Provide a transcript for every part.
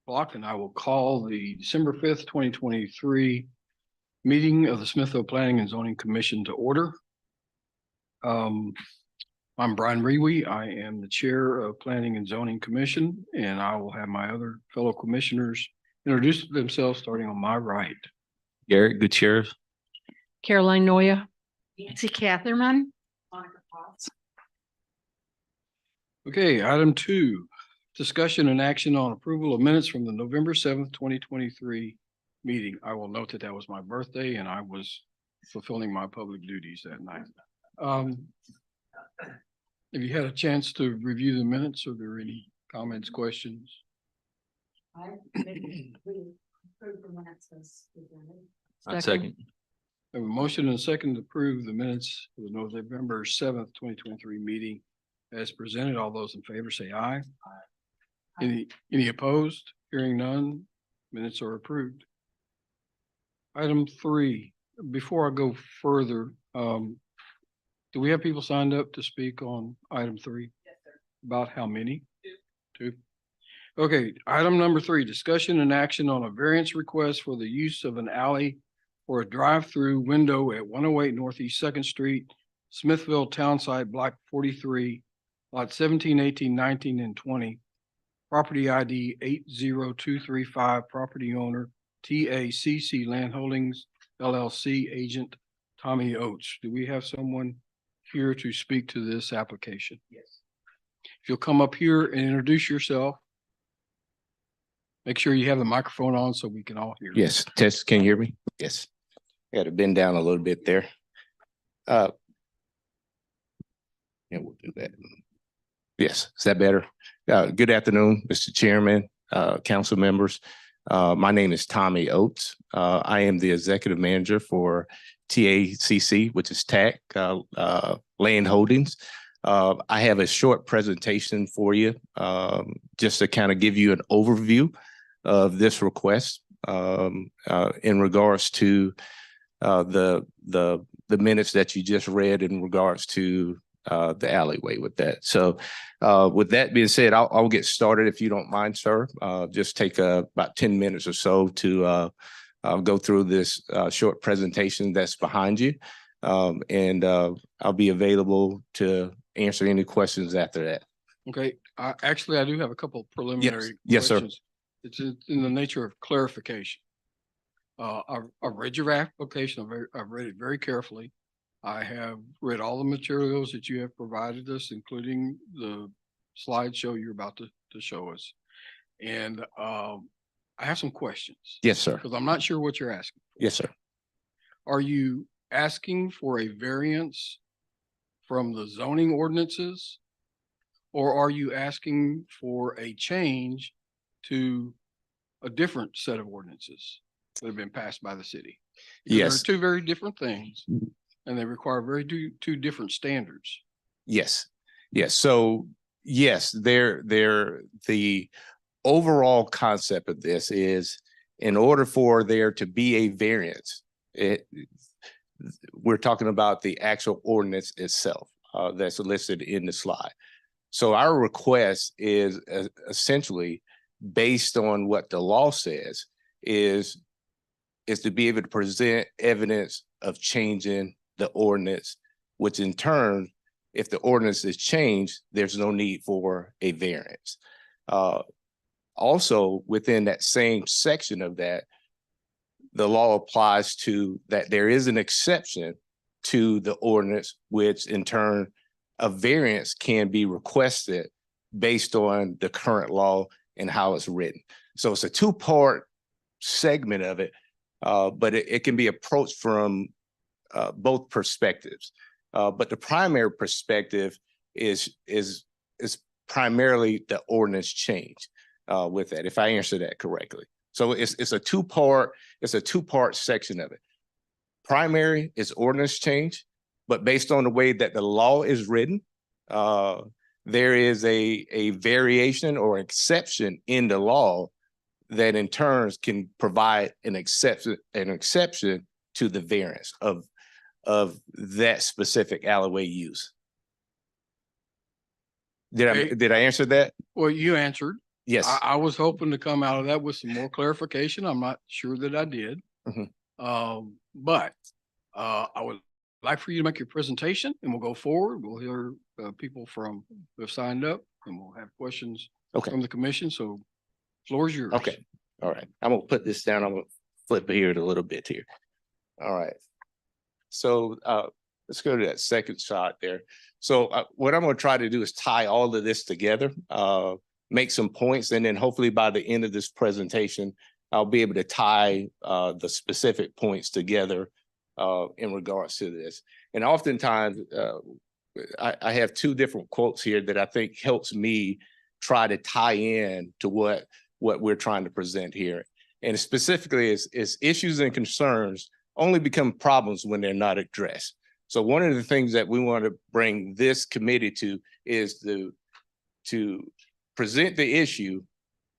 Block, and I will call the December 5th, 2023 meeting of the Smithville Planning and Zoning Commission to order. I'm Brian Rewe. I am the chair of Planning and Zoning Commission, and I will have my other fellow commissioners introduce themselves starting on my right. Garrett Gutierrez. Caroline Noya. Nancy Catherman. Okay, item 2, discussion and action on approval of minutes from the November 7th, 2023 meeting. I will note that that was my birthday and I was fulfilling my public duties that night. Have you had a chance to review the minutes? Are there any comments, questions? I second. I have a motion and a second to approve the minutes for the November 7th, 2023 meeting as presented. All those in favor say aye. Any opposed? Hearing none, minutes are approved. Item 3, before I go further, do we have people signed up to speak on item 3? Yes, sir. About how many? Two. Okay, item number 3, discussion and action on a variance request for the use of an alley for a drive-through window at 108 Northeast 2nd Street, Smithville Townsite, Block 43, Lot 17, 18, 19, and 20. Property ID 80235, property owner TACC Land Holdings LLC, agent Tommy Oates. Do we have someone here to speak to this application? Yes. If you'll come up here and introduce yourself. Make sure you have the microphone on so we can all hear. Yes, Tess, can you hear me? Yes. I got to bend down a little bit there. Yeah, we'll do that. Yes, is that better? Good afternoon, Mr. Chairman, council members. My name is Tommy Oates. I am the executive manager for TACC, which is TAC Land Holdings. I have a short presentation for you, just to kind of give you an overview of this request in regards to the minutes that you just read in regards to the alleyway with that. So with that being said, I'll get started if you don't mind, sir. Just take about 10 minutes or so to go through this short presentation that's behind you. And I'll be available to answer any questions after that. Okay, actually, I do have a couple preliminary Yes, sir. questions. It's in the nature of clarification. I've read your application. I've read it very carefully. I have read all the materials that you have provided us, including the slideshow you're about to show us. And I have some questions. Yes, sir. Because I'm not sure what you're asking. Yes, sir. Are you asking for a variance from the zoning ordinances? Or are you asking for a change to a different set of ordinances that have been passed by the city? Yes. They're two very different things, and they require two different standards. Yes. Yes. So yes, the overall concept of this is in order for there to be a variance, we're talking about the actual ordinance itself that's listed in the slide. So our request is essentially based on what the law says is to be able to present evidence of changing the ordinance, which in turn, if the ordinance is changed, there's no need for a variance. Also, within that same section of that, the law applies to that there is an exception to the ordinance, which in turn, a variance can be requested based on the current law and how it's written. So it's a two-part segment of it, but it can be approached from both perspectives. But the primary perspective is primarily the ordinance change with that, if I answer that correctly. So it's a two-part section of it. Primary is ordinance change, but based on the way that the law is written, there is a variation or exception in the law that in turns can provide an exception to the variance of that specific alleyway use. Did I answer that? Well, you answered. Yes. I was hoping to come out of that with some more clarification. I'm not sure that I did. Mhm. But I would like for you to make your presentation and we'll go forward. We'll hear people from who have signed up and we'll have questions Okay. from the commission. So floor is yours. Okay. All right. I'm gonna put this down. I'm gonna flip here a little bit here. All right. So let's go to that second shot there. So what I'm gonna try to do is tie all of this together, make some points, and then hopefully by the end of this presentation, I'll be able to tie the specific points together in regards to this. And oftentimes, I have two different quotes here that I think helps me try to tie in to what we're trying to present here. And specifically is issues and concerns only become problems when they're not addressed. So one of the things that we want to bring this committee to is to present the issue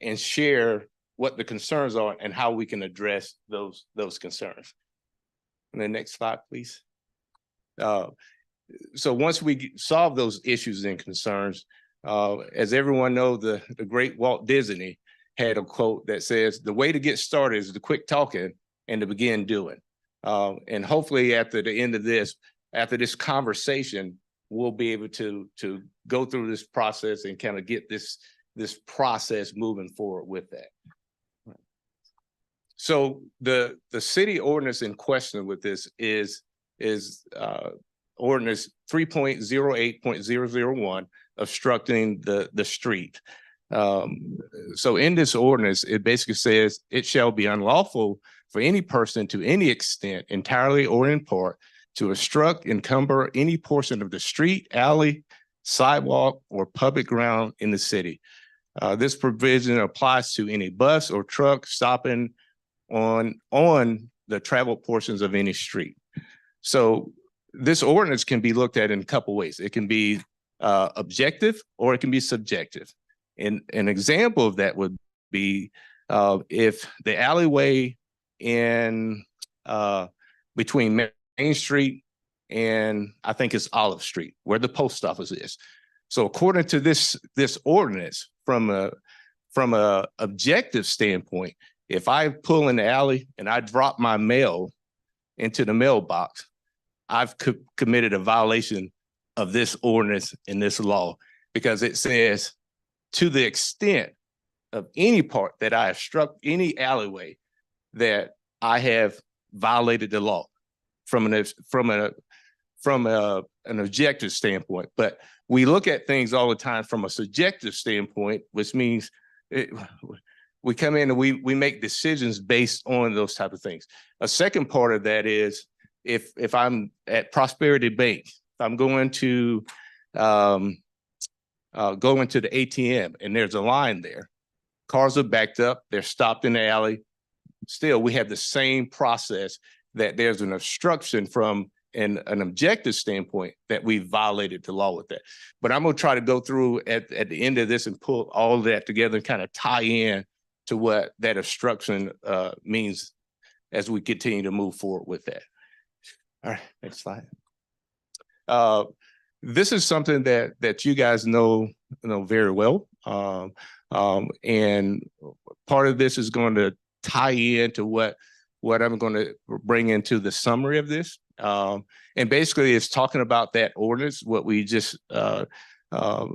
and share what the concerns are and how we can address those concerns. And the next slide, please. So once we solve those issues and concerns, as everyone knows, the great Walt Disney had a quote that says, "The way to get started is to quit talking and to begin doing." And hopefully after the end of this, after this conversation, we'll be able to go through this process and kind of get this process moving forward with that. So the city ordinance in question with this is ordinance 3.08.001, obstructing the street. So in this ordinance, it basically says it shall be unlawful for any person to any extent, entirely or in part, to obstruct, encumber any portion of the street, alley, sidewalk, or public ground in the city. This provision applies to any bus or truck stopping on the travel portions of any street. So this ordinance can be looked at in a couple ways. It can be objective or it can be subjective. And an example of that would be if the alleyway in between Main Street and I think it's Olive Street, where the post office is. So according to this ordinance, from a objective standpoint, if I pull in the alley and I drop my mail into the mailbox, I've committed a violation of this ordinance and this law, because it says to the extent of any part that I have struck any alleyway that I have violated the law from an objective standpoint. But we look at things all the time from a subjective standpoint, which means we come in and we make decisions based on those type of things. A second part of that is if I'm at Prosperity Bank, if I'm going to go into the ATM and there's a line there, cars are backed up, they're stopped in the alley. Still, we have the same process that there's an obstruction from an objective standpoint that we violated the law with that. But I'm going to try to go through at the end of this and pull all of that together and kind of tie in to what that obstruction means as we continue to move forward with that. All right, next slide. This is something that you guys know very well. And part of this is going to tie into what I'm going to bring into the summary of this. And basically it's talking about that ordinance, what we just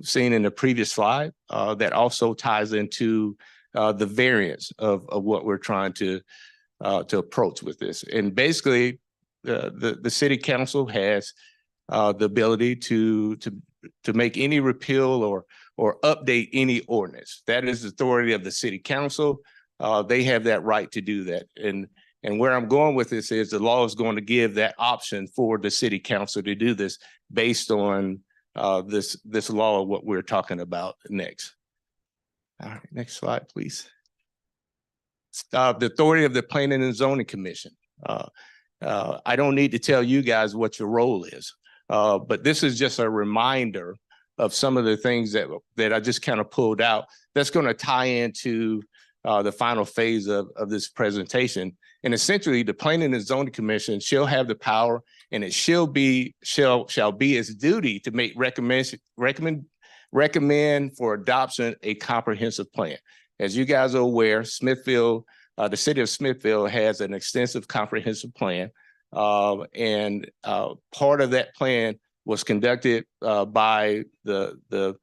seen in the previous slide, that also ties into the variance of what we're trying to approach with this. And basically the city council has the ability to make any repeal or update any ordinance. That is the authority of the city council. They have that right to do that. And where I'm going with this is the law is going to give that option for the city council to do this based on this law of what we're talking about next. All right, next slide, please. The authority of the Planning and Zoning Commission. I don't need to tell you guys what your role is, but this is just a reminder of some of the things that I just kind of pulled out that's going to tie into the final phase of this presentation. And essentially, the Planning and Zoning Commission shall have the power, and it shall be its duty to make recommend for adoption a comprehensive plan. As you guys are aware, Smithville, the city of Smithville has an extensive comprehensive plan. And part of that plan was conducted by the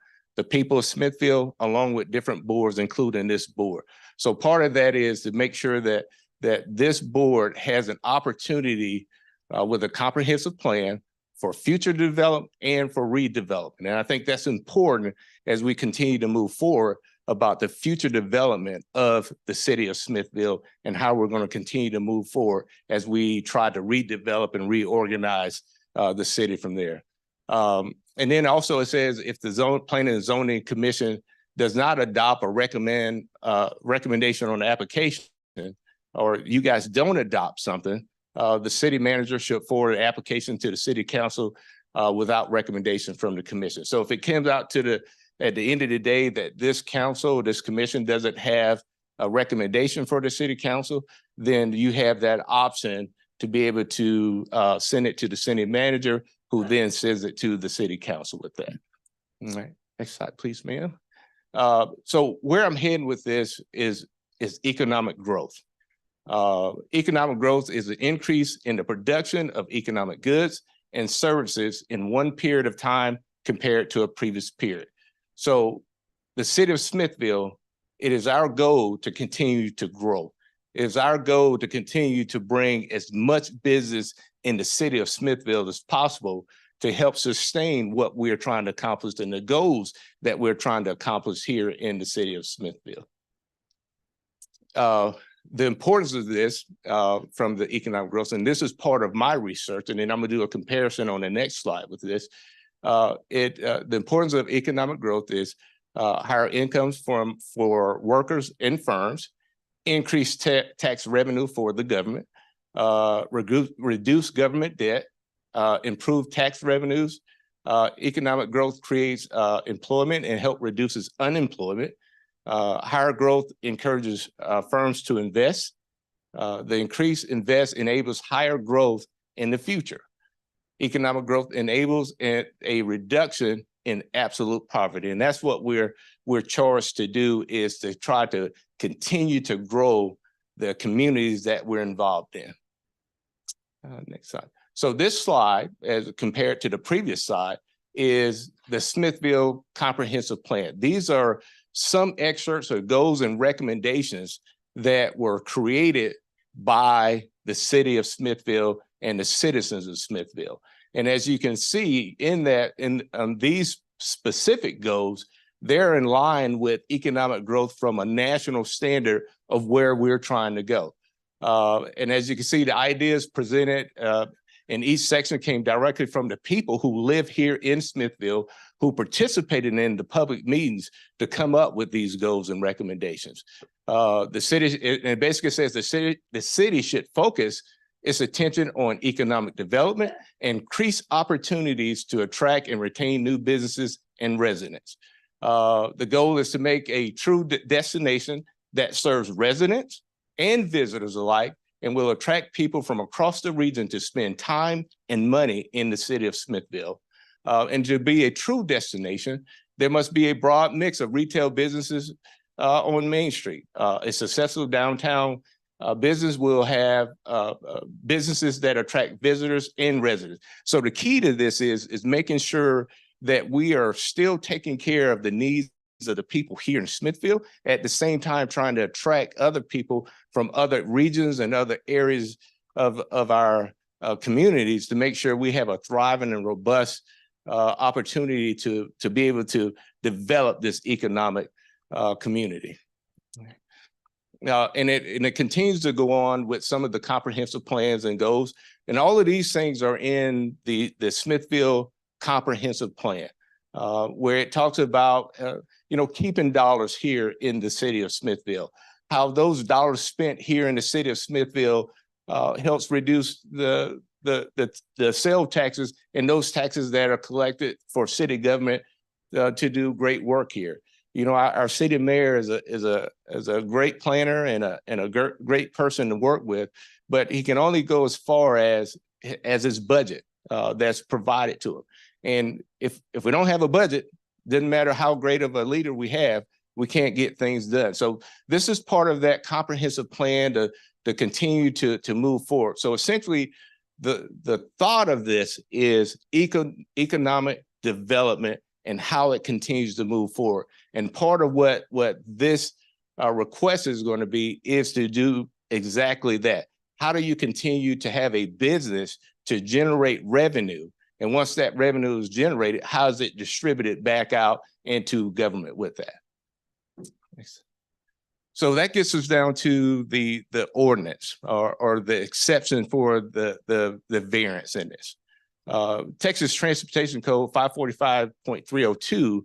people of Smithville, along with different boards, including this board. So part of that is to make sure that this board has an opportunity with a comprehensive plan for future development and for redevelopment. And I think that's important as we continue to move forward about the future development of the city of Smithville and how we're going to continue to move forward as we try to redevelop and reorganize the city from there. And then also it says if the Planning and Zoning Commission does not adopt or recommendation on the application, or you guys don't adopt something, the city manager should forward an application to the city council without recommendation from the commission. So if it comes out to at the end of the day that this council, this commission doesn't have a recommendation for the city council, then you have that option to be able to send it to the city manager, who then sends it to the city council with that. All right, next slide, please, ma'am. So where I'm heading with this is economic growth. Economic growth is an increase in the production of economic goods and services in one period of time compared to a previous period. So the city of Smithville, it is our goal to continue to grow. It is our goal to continue to bring as much business in the city of Smithville as possible to help sustain what we're trying to accomplish and the goals that we're trying to accomplish here in the city of Smithville. The importance of this from the economic growth, and this is part of my research, and then I'm gonna do a comparison on the next slide with this. The importance of economic growth is higher incomes for workers and firms, increased tax revenue for the government, reduce government debt, improve tax revenues. Economic growth creates employment and help reduces unemployment. Higher growth encourages firms to invest. The increased invest enables higher growth in the future. Economic growth enables a reduction in absolute poverty. And that's what we're charged to do, is to try to continue to grow the communities that we're involved in. Next slide. So this slide, as compared to the previous slide, is the Smithville Comprehensive Plan. These are some excerpts or goals and recommendations that were created by the city of Smithville and the citizens of Smithville. And as you can see in that, these specific goals, they're in line with economic growth from a national standard of where we're trying to go. And as you can see, the ideas presented in each section came directly from the people who live here in Smithville, who participated in the public meetings to come up with these goals and recommendations. The city, it basically says the city should focus its attention on economic development and increase opportunities to attract and retain new businesses and residents. The goal is to make a true destination that serves residents and visitors alike and will attract people from across the region to spend time and money in the city of Smithville. And to be a true destination, there must be a broad mix of retail businesses on Main Street. A successful downtown business will have businesses that attract visitors and residents. So the key to this is making sure that we are still taking care of the needs of the people here in Smithville, at the same time trying to attract other people from other regions and other areas of our communities to make sure we have a thriving and robust opportunity to be able to develop this economic community. And it continues to go on with some of the comprehensive plans and goals. And all of these things are in the Smithville Comprehensive Plan, where it talks about, keeping dollars here in the city of Smithville, how those dollars spent here in the city of Smithville helps reduce the sale taxes and those taxes that are collected for city government to do great work here. Our city mayor is a great planner and a great person to work with, but he can only go as far as his budget that's provided to him. And if we don't have a budget, Doesn't matter how great of a leader we have, we can't get things done. So this is part of that comprehensive plan to continue to move forward. So essentially, the thought of this is economic development and how it continues to move forward. And part of what this request is going to be is to do exactly that. How do you continue to have a business to generate revenue? And once that revenue is generated, how is it distributed back out into government with that? Thanks. So that gets us down to the ordinance or the exception for the variance in this. Texas Transportation Code 545.302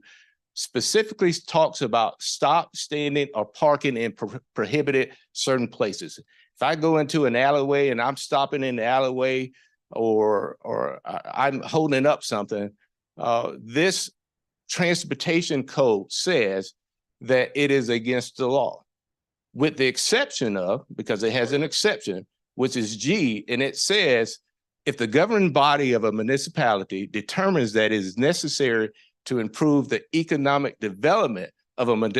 specifically talks about stop, standing, or parking in prohibited certain places. If I go into an alleyway and I'm stopping in the alleyway or I'm holding up something, this transportation code says that it is against the law, with the exception of, because it has an exception, which is G, and it says, if the governing body of a municipality determines that it is necessary to improve the economic development of a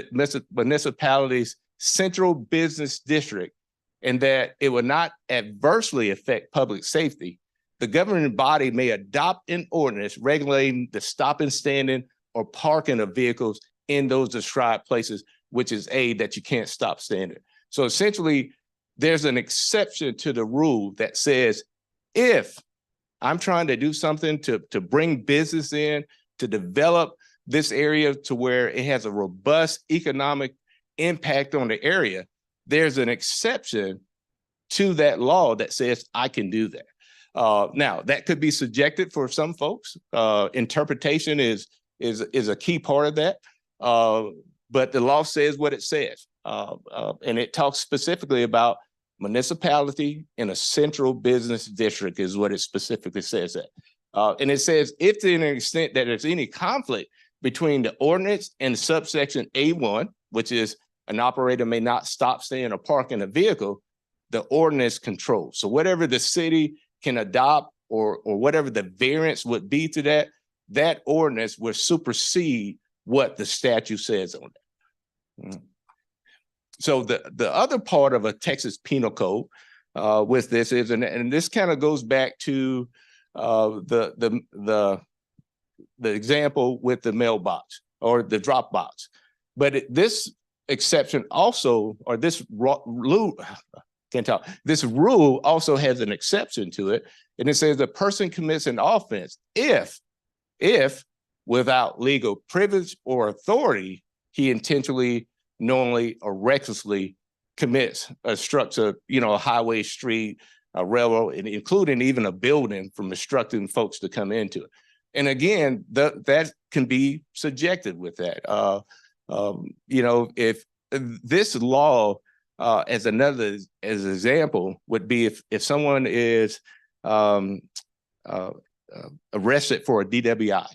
municipality's central business district and that it will not adversely affect public safety, the governing body may adopt an ordinance regulating the stopping, standing, or parking of vehicles in those described places, which is A, that you can't stop standing. So essentially, there's an exception to the rule that says, if I'm trying to do something to bring business in, to develop this area to where it has a robust economic impact on the area, there's an exception to that law that says I can do that. Now, that could be subjected for some folks. Interpretation is a key part of that. But the law says what it says. And it talks specifically about municipality in a central business district is what it specifically says that. And it says, if to an extent that there's any conflict between the ordinance and subsection A1, which is an operator may not stop, stand, or park in a vehicle, the ordinance controls. So whatever the city can adopt or whatever the variance would be to that ordinance will supersede what the statute says on that. So the other part of a Texas penal code with this is, and this kind of goes back to the example with the mailbox or the drop box, but this exception also, or this rule, this rule also has an exception to it, and it says the person commits an offense if without legal privilege or authority, he intentionally, knowingly, or recklessly commits a structure, a highway, street, a railroad, and including even a building from obstructing folks to come into it. And again, that can be subjected with that. If this law, as an example, would be if someone is arrested for a DWI.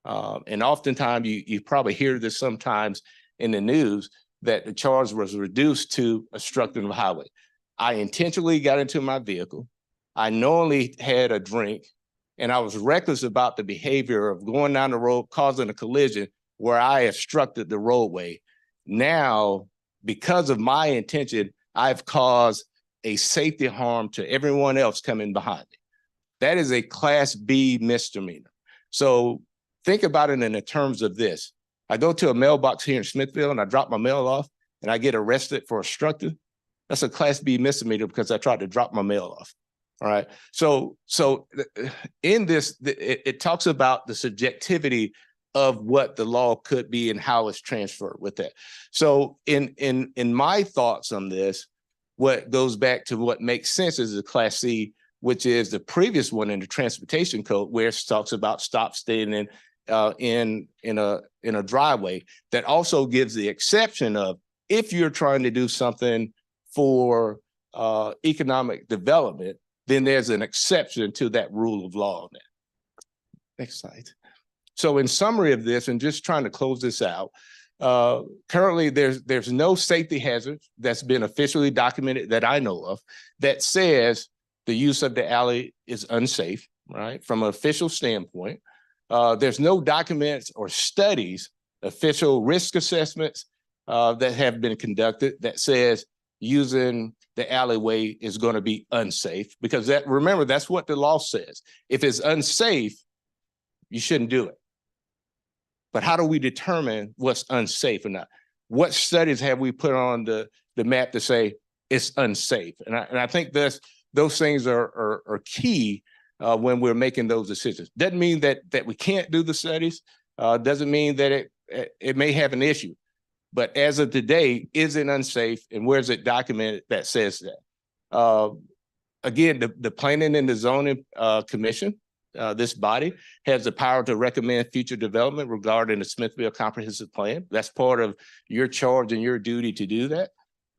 And oftentimes you probably hear this sometimes in the news that the charge was reduced to obstructing the highway. I intentionally got into my vehicle. I knowingly had a drink, and I was reckless about the behavior of going down the road, causing a collision where I obstructed the roadway. Now, because of my intention, I've caused a safety harm to everyone else coming behind me. That is a Class B misdemeanor. So think about it in the terms of this. I go to a mailbox here in Smithville and I drop my mail off and I get arrested for obstructing. That's a Class B misdemeanor because I tried to drop my mail off. All right. So in this, it talks about the subjectivity of what the law could be and how it's transferred with that. So in my thoughts on this, what goes back to what makes sense is a Class C, which is the previous one in the transportation code, where it talks about stop, standing in a driveway. That also gives the exception of if you're trying to do something for economic development, then there's an exception to that rule of law on that. Next slide. So in summary of this, and just trying to close this out, currently there's no safety hazards that's been officially documented that I know of that says the use of the alley is unsafe, right? From an official standpoint. There's no documents or studies, official risk assessments that have been conducted that says using the alleyway is going to be unsafe, because remember, that's what the law says. If it's unsafe, you shouldn't do it. But how do we determine what's unsafe or not? What studies have we put on the map to say it's unsafe? And I think those things are key when we're making those decisions. Doesn't mean that we can't do the studies. Doesn't mean that it may have an issue. But as of today, is it unsafe, and where's it documented that says that? Again, the Planning and the Zoning Commission, this body, has the power to recommend future development regarding the Smithville Comprehensive Plan. That's part of your charge and your duty to do that.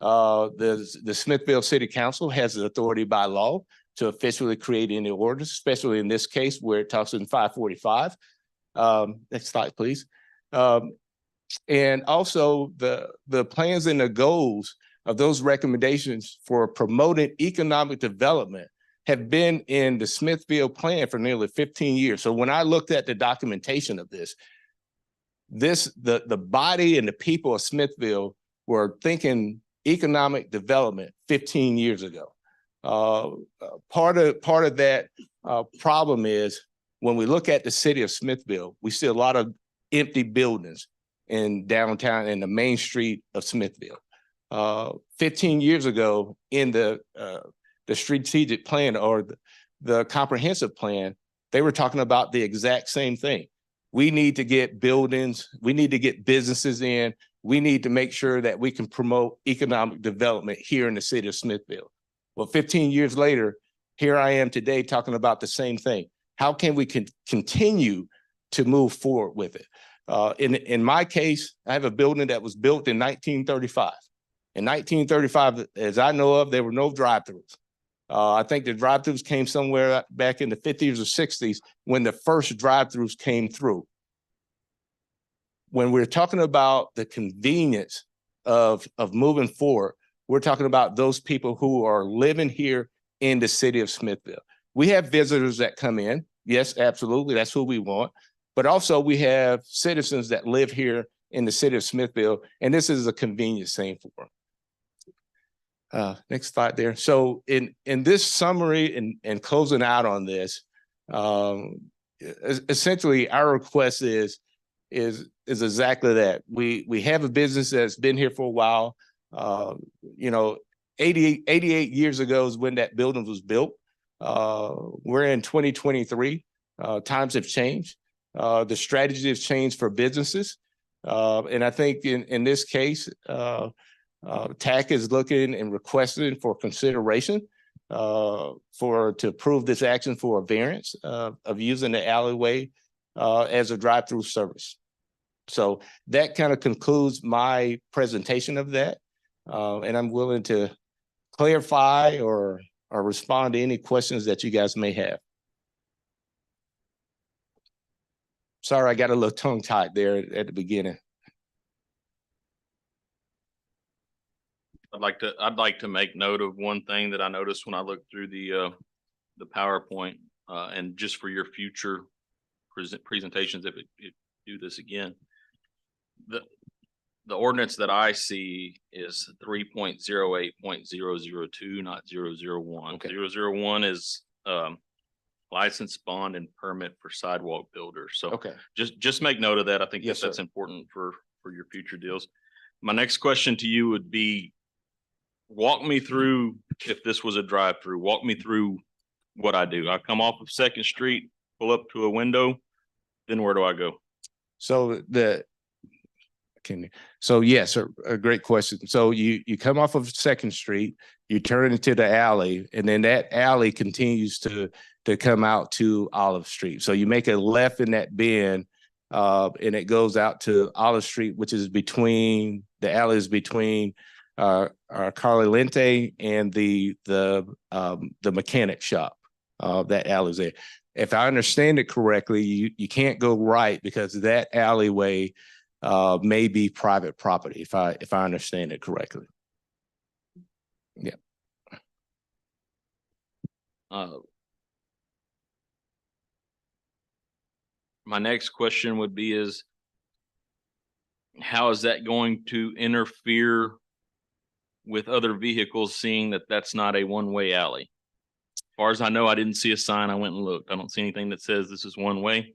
The Smithville City Council has the authority by law to officially create any orders, especially in this case where it talks in 545. Next slide, please. And also the plans and the goals of those recommendations for promoting economic development have been in the Smithville plan for nearly 15 years. So when I looked at the documentation of this, the body and the people of Smithville were thinking economic development 15 years ago. Part of that problem is when we look at the city of Smithville, we see a lot of empty buildings in downtown, in the main street of Smithville. 15 years ago, in the strategic plan or the comprehensive plan, they were talking about the exact same thing. We need to get buildings, we need to get businesses in, we need to make sure that we can promote economic development here in the city of Smithville. Well, 15 years later, here I am today talking about the same thing. How can we continue to move forward with it? In my case, I have a building that was built in 1935. In 1935, as I know of, there were no drive-throughs. I think the drive-throughs came somewhere back in the 50s or 60s when the first drive-throughs came through. When we're talking about the convenience of moving forward, we're talking about those people who are living here in the city of Smithville. We have visitors that come in. Yes, absolutely. That's who we want. But also we have citizens that live here in the city of Smithville, and this is a convenience thing for them. Next slide there. So in this summary and closing out on this, essentially our request is exactly that. We have a business that's been here for a while. 88 years ago is when that building was built. We're in 2023. Times have changed. The strategy has changed for businesses. And I think in this case, TAC is looking and requesting for consideration to approve this action for a variance of using the alleyway as a drive-through service. So that kind of concludes my presentation of that. And I'm willing to clarify or respond to any questions that you guys may have. Sorry, I got a little tongue-tied there at the beginning. I'd like to make note of one thing that I noticed when I looked through the PowerPoint, and just for your future presentations, if you do this again, the ordinance that I see is 3.08.002, not 001. Okay. 001 is license, bond, and permit for sidewalk builders. So Okay. just make note of that. I think Yes, that's sir. important for your future deals. My next question to you would be, walk me through, if this was a drive-through, walk me through what I do. I come off of 2nd Street, pull up to a window, then where do I go? So yes, a great question. So you come off of 2nd Street, you turn into the alley, and then that alley continues to come out to Olive Street. So you make a left in that bend, and it goes out to Olive Street, which is between the alley is between Carly Lente and the mechanic shop. That alley's there. If I understand it correctly, you can't go right because that alleyway may be private property, if I understand it correctly. Yeah. my next question would be is how is that going to interfere with other vehicles, seeing that that's not a one-way alley? As far as I know, I didn't see a sign. I went and looked. I don't see anything that says this is one way.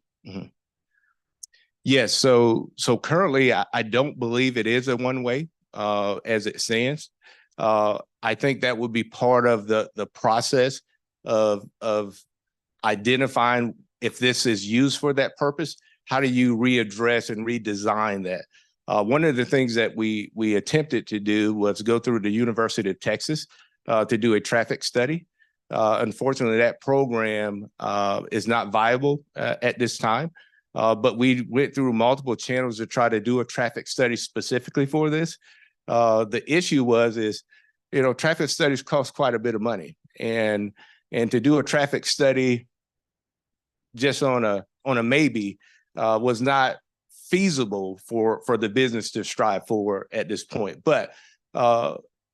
Yes, so currently I don't believe it is a one-way as it stands. I think that would be part of the process of identifying if this is used for that purpose. How do you readdress and redesign that? One of the things that we attempted to do was go through the University of Texas to do a traffic study. Unfortunately, that program is not viable at this time. But we went through multiple channels to try to do a traffic study specifically for this. The issue is, traffic studies cost quite a bit of money, and to do a traffic study just on a maybe was not feasible for the business to strive for at this point. But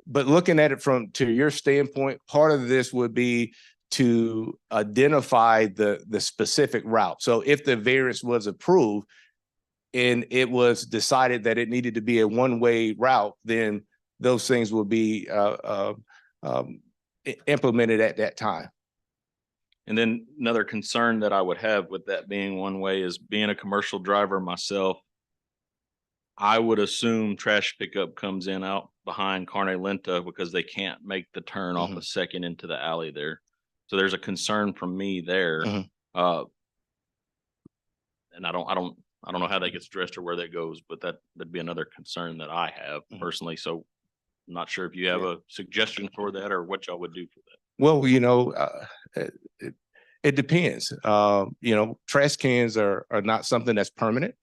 looking at it to your standpoint, part of this would be to identify the specific route. So if the variance was approved and it was decided that it needed to be a one-way route, then those things will be implemented at that time. And then another concern that I would have with that being one way is, being a commercial driver myself, I would assume trash pickup comes in out behind Carne Lenta because they can't make the turn off a second into the alley there. So there's a concern from me there. And I don't know how that gets addressed or where that goes, but that'd be another concern that I have personally. So I'm not sure if you have a suggestion for that or what y'all would do for that. Well, it depends. Trash cans are not something that's permanent.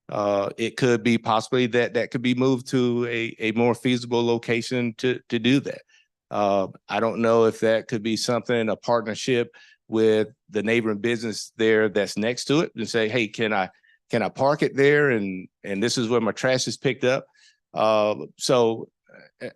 It could be possibly that could be moved to a more feasible location to do that. I don't know if that could be something, a partnership with the neighboring business there that's next to it, and say, hey, can I park it there? And this is where my trash is picked up. So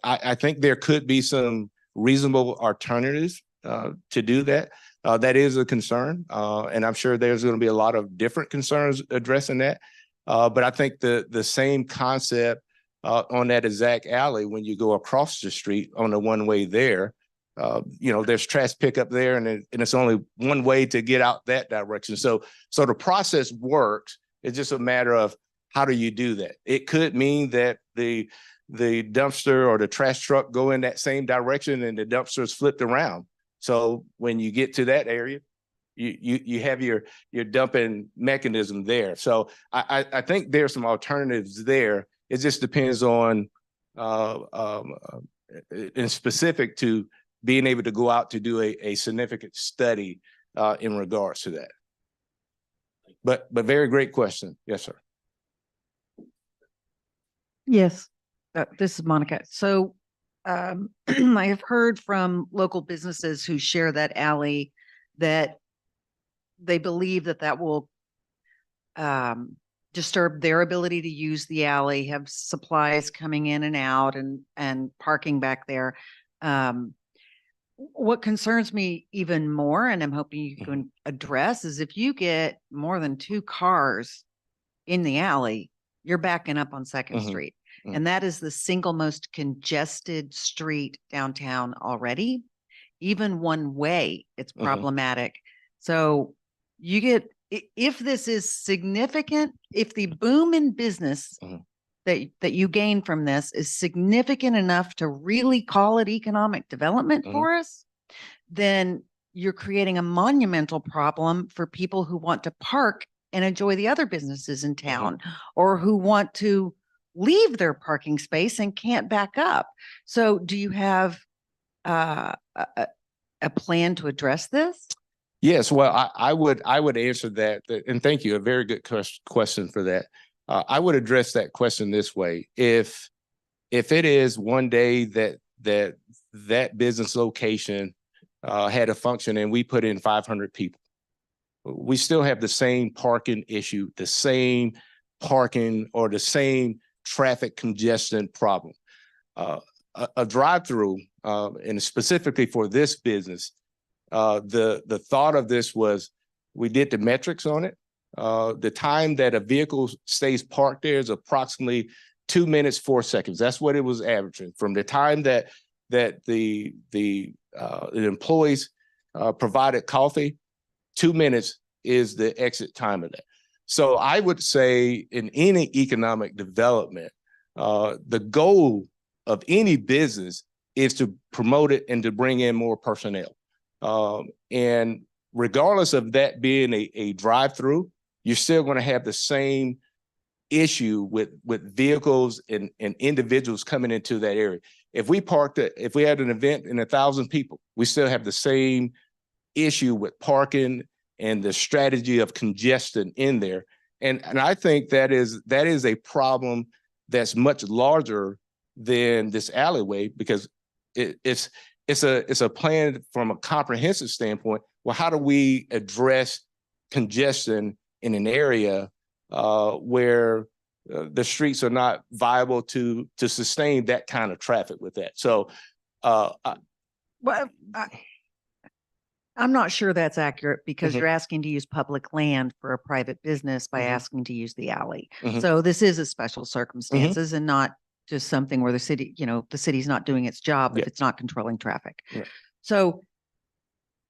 I think there could be some reasonable alternatives to do that. That is a concern. And I'm sure there's going to be a lot of different concerns addressing that. But I think the same concept on that exact alley, when you go across the street on the one way there, there's trash pickup there, and it's only one way to get out that direction. So the process works. It's just a matter of how do you do that? It could mean that the dumpster or the trash truck go in that same direction and the dumpster is flipped around. So when you get to that area, you have your dumping mechanism there. So I think there's some alternatives there. It just depends on in specific to being able to go out to do a significant study in regards to that. But very great question. Yes, sir. Yes, this is Monica. So I have heard from local businesses who share that alley that they believe that will disturb their ability to use the alley, have supplies coming in and out and parking back there. What concerns me even more, and I'm hoping you can address, is if you get more than 2 cars in the alley, you're backing up on 2nd Street. And that is the single most congested street downtown already. Even one way, it's problematic. So you get, if this is significant, if the boom in business that you gain from this is significant enough to really call it economic development for us, then you're creating a monumental problem for people who want to park and enjoy the other businesses in town, or who want to leave their parking space and can't back up. So do you have a plan to address this? Yes, well, I would answer that, and thank you. A very good question for that. I would address that question this way: if it is one day that business location had a function and we put in 500 people, we still have the same parking issue, the same parking or the same traffic congestion problem. A drive-through, and specifically for this business, the thought of this was, we did the metrics on it. The time that a vehicle stays parked there is approximately 2 minutes, 4 seconds. That's what it was averaging from the time that the employees provided coffee. 2 minutes is the exit time of that. So I would say in any economic development, the goal of any business is to promote it and to bring in more personnel. And regardless of that being a drive-through, you're still going to have the same issue with vehicles and individuals coming into that area. If we had an event in 1,000 people, we still have the same issue with parking and the strategy of congestion in there. And I think that is a problem that's much larger than this alleyway, because it's a plan from a comprehensive standpoint. Well, how do we address congestion in an area where the streets are not viable to sustain that kind of traffic with that? So, Well, I'm not sure that's accurate because Mhm. you're asking to use public land for a private business by Mhm. asking to use the alley. Mhm. So this is a special circumstances and not just something where the city, the city's not doing its job if Yeah. it's not controlling traffic. Yeah. So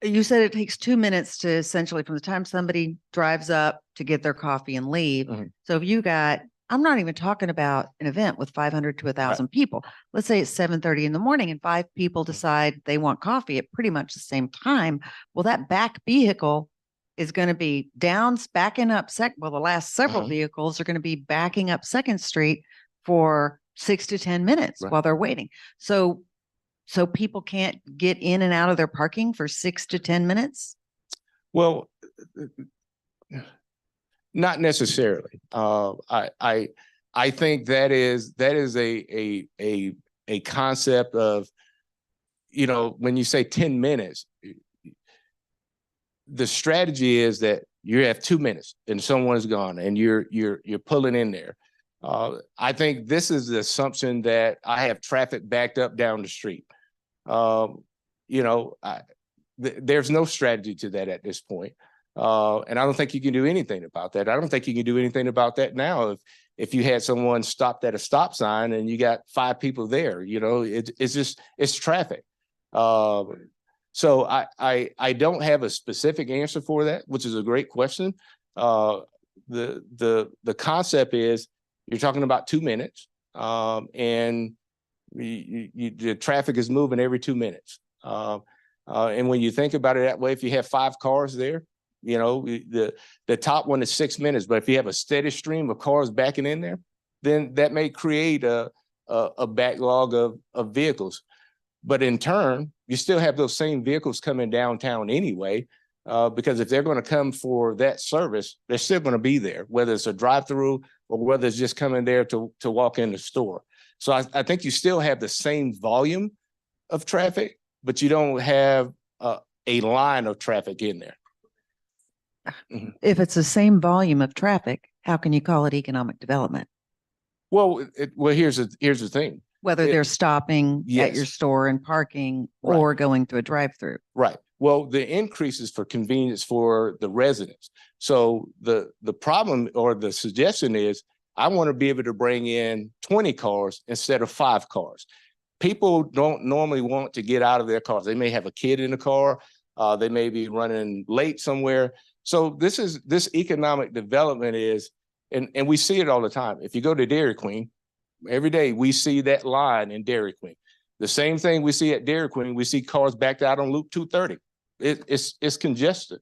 you said it takes 2 minutes to essentially from the time somebody drives up to get their coffee and leave. Mhm. So if you got, I'm not even talking about an event with 500 to 1,000 people. Let's say it's 7:30 in the morning and 5 people decide they want coffee at pretty much the same time. Well, that back vehicle is going to be backing up the last several Mhm. vehicles are going to be backing up Second Street for 6 to 10 minutes Right. while they're waiting. So people can't get in and out of their parking for 6 to 10 minutes? Well, not necessarily. I think that is a concept of, when you say 10 minutes, the strategy is that you have 2 minutes and someone's gone and you're pulling in there. I think this is the assumption that I have traffic backed up down the street. There's no strategy to that at this point. And I don't think you can do anything about that. I don't think you can do anything about that now. If you had someone stopped at a stop sign and you got 5 people there, it's traffic. So I don't have a specific answer for that, which is a great question. The concept is you're talking about 2 minutes, and the traffic is moving every 2 minutes. And when you think about it that way, if you have 5 cars there, the top one is 6 minutes, but if you have a steady stream of cars backing in there, then that may create a backlog of vehicles. But in turn, you still have those same vehicles coming downtown anyway, because if they're going to come for that service, they're still going to be there, whether it's a drive-through or whether it's just coming there to walk in the store. So I think you still have the same volume of traffic, but you don't have a line of traffic in there. If it's the same volume of traffic, how can you call it economic development? Well, here's the thing. Whether they're stopping at your Yes. store and parking Right. or going through a drive-through. Right. Well, the increase is for convenience for the residents. So the problem or the suggestion is I want to be able to bring in 20 cars instead of 5 cars. People don't normally want to get out of their cars. They may have a kid in the car. They may be running late somewhere. So this economic development is, and we see it all the time. If you go to Dairy Queen, every day we see that line in Dairy Queen. The same thing we see at Dairy Queen, we see cars backed out on Loop 230. It's congested.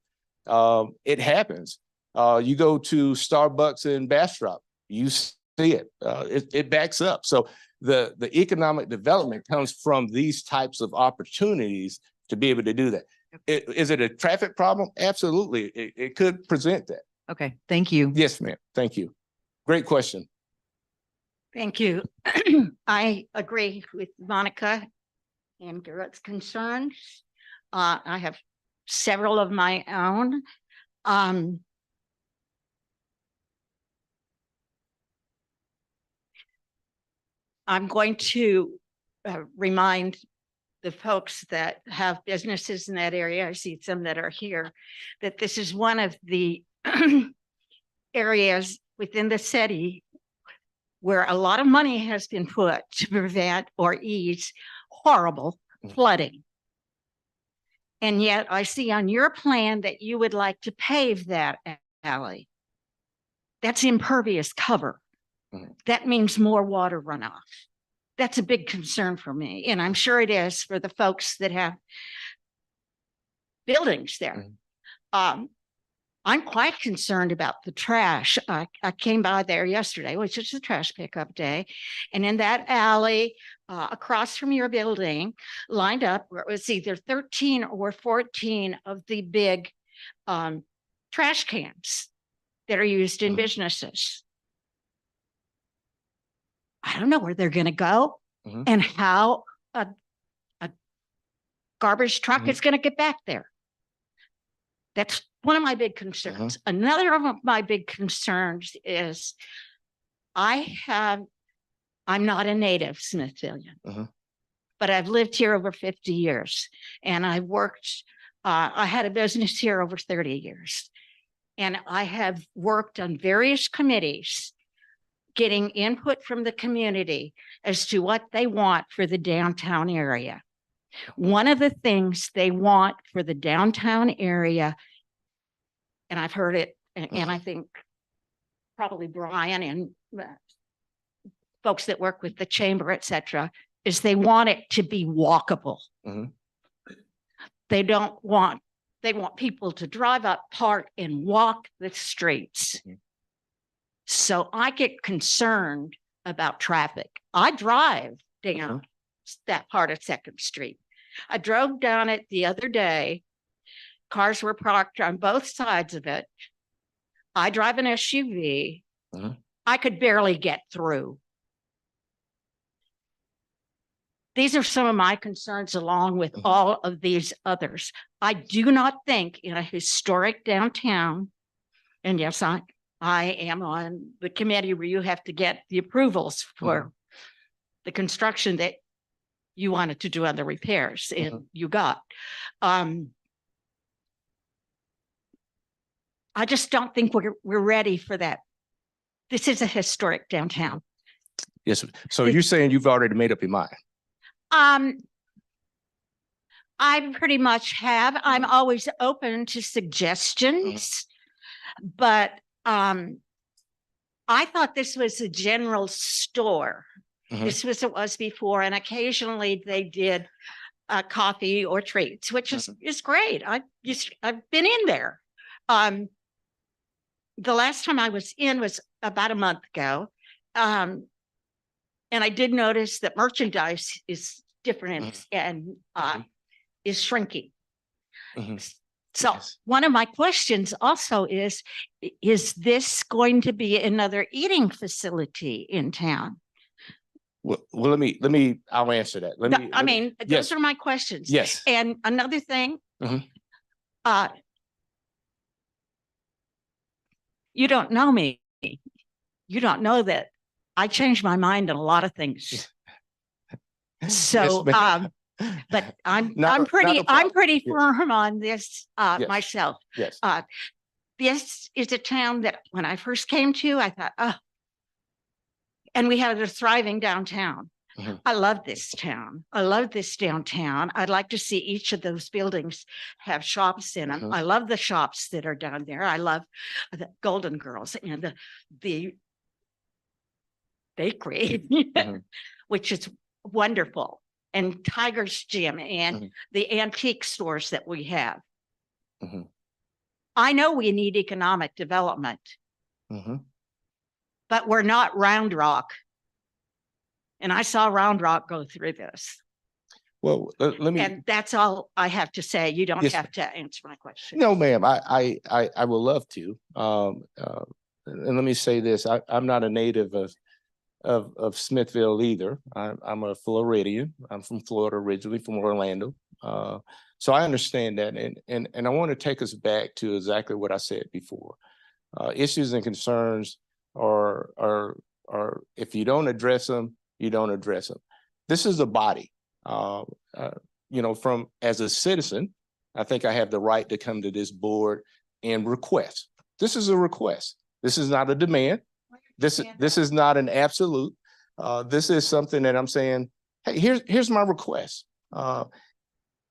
It happens. You go to Starbucks in Bastrop, you see it. It backs up. So the economic development comes from these types of opportunities to be able to do that. Is it a traffic problem? Absolutely. It could present that. Okay, thank you. Yes, ma'am. Thank you. Great question. Thank you. I agree with Monica and Garrett's concerns. I have several of my own. I'm going to remind the folks that have businesses in that area, I see some that are here, that this is one of the areas within the city where a lot of money has been put to prevent or ease horrible flooding. And yet I see on your plan that you would like to pave that alley. That's impervious cover. That means more water runoff. That's a big concern for me. And I'm sure it is for the folks that have buildings there. I'm quite concerned about the trash. I came by there yesterday, which is a trash pickup day. And in that alley across from your building, lined up, where it was either 13 or 14 of the big trash cans that are used in businesses. I don't know where they're going to go and how a garbage truck is going to get back there. That's one of my big concerns. Another of my big concerns is I'm not a native Smithvillian, but I've lived here over 50 years and I worked, I had a business here over 30 years. And I have worked on various committees getting input from the community as to what they want for the downtown area. One of the things they want for the downtown area, and I've heard it, and I think probably Brian and folks that work with the chamber, et cetera, is they want it to be walkable. They want people to drive up, park, and walk the streets. So I get concerned about traffic. I drive down that part of 2nd Street. I drove down it the other day. Cars were parked on both sides of it. I drive an SUV. I could barely get through. These are some of my concerns along with all of these others. I do not think in a historic downtown, and yes, I am on the committee where you have to get the approvals for the construction that you wanted to do on the repairs and you got. I just don't think we're ready for that. This is a historic downtown. Yes. So you're saying you've already made up your mind? I pretty much have. I'm always open to suggestions, but I thought this was a general store. This was it was before, and occasionally they did coffee or treats, which is great. I've been in there. The last time I was in was about a month ago. And I did notice that merchandise is different and is shrinking. So one of my questions also is this going to be another eating facility in town? Well, I'll answer that. Those are my questions. Yes. And another thing, you don't know me. You don't know that I changed my mind on a lot of things. So, but I'm pretty firm on this myself. Yes. This is a town that when I first came to, I thought, oh, and we had a thriving downtown. I love this town. I love this downtown. I'd like to see each of those buildings have shops in them. I love the shops that are down there. I love the Golden Girls and the bakery, which is wonderful, and Tiger's Gym and the antique stores that we have. I know we need economic development, but we're not Round Rock. And I saw Round Rock go through this. Well, let me. And that's all I have to say. You don't have to answer my question. No, ma'am. I would love to. And let me say this: I'm not a native of Smithville either. I'm a Floridian. I'm from Florida originally, from Orlando. So I understand that, and I want to take us back to exactly what I said before. Issues and concerns are if you don't address them, you don't address them. This is a body. From as a citizen, I think I have the right to come to this board and request. This is a request. This is not a demand. This is not an absolute. This is something that I'm saying, hey, here's my request.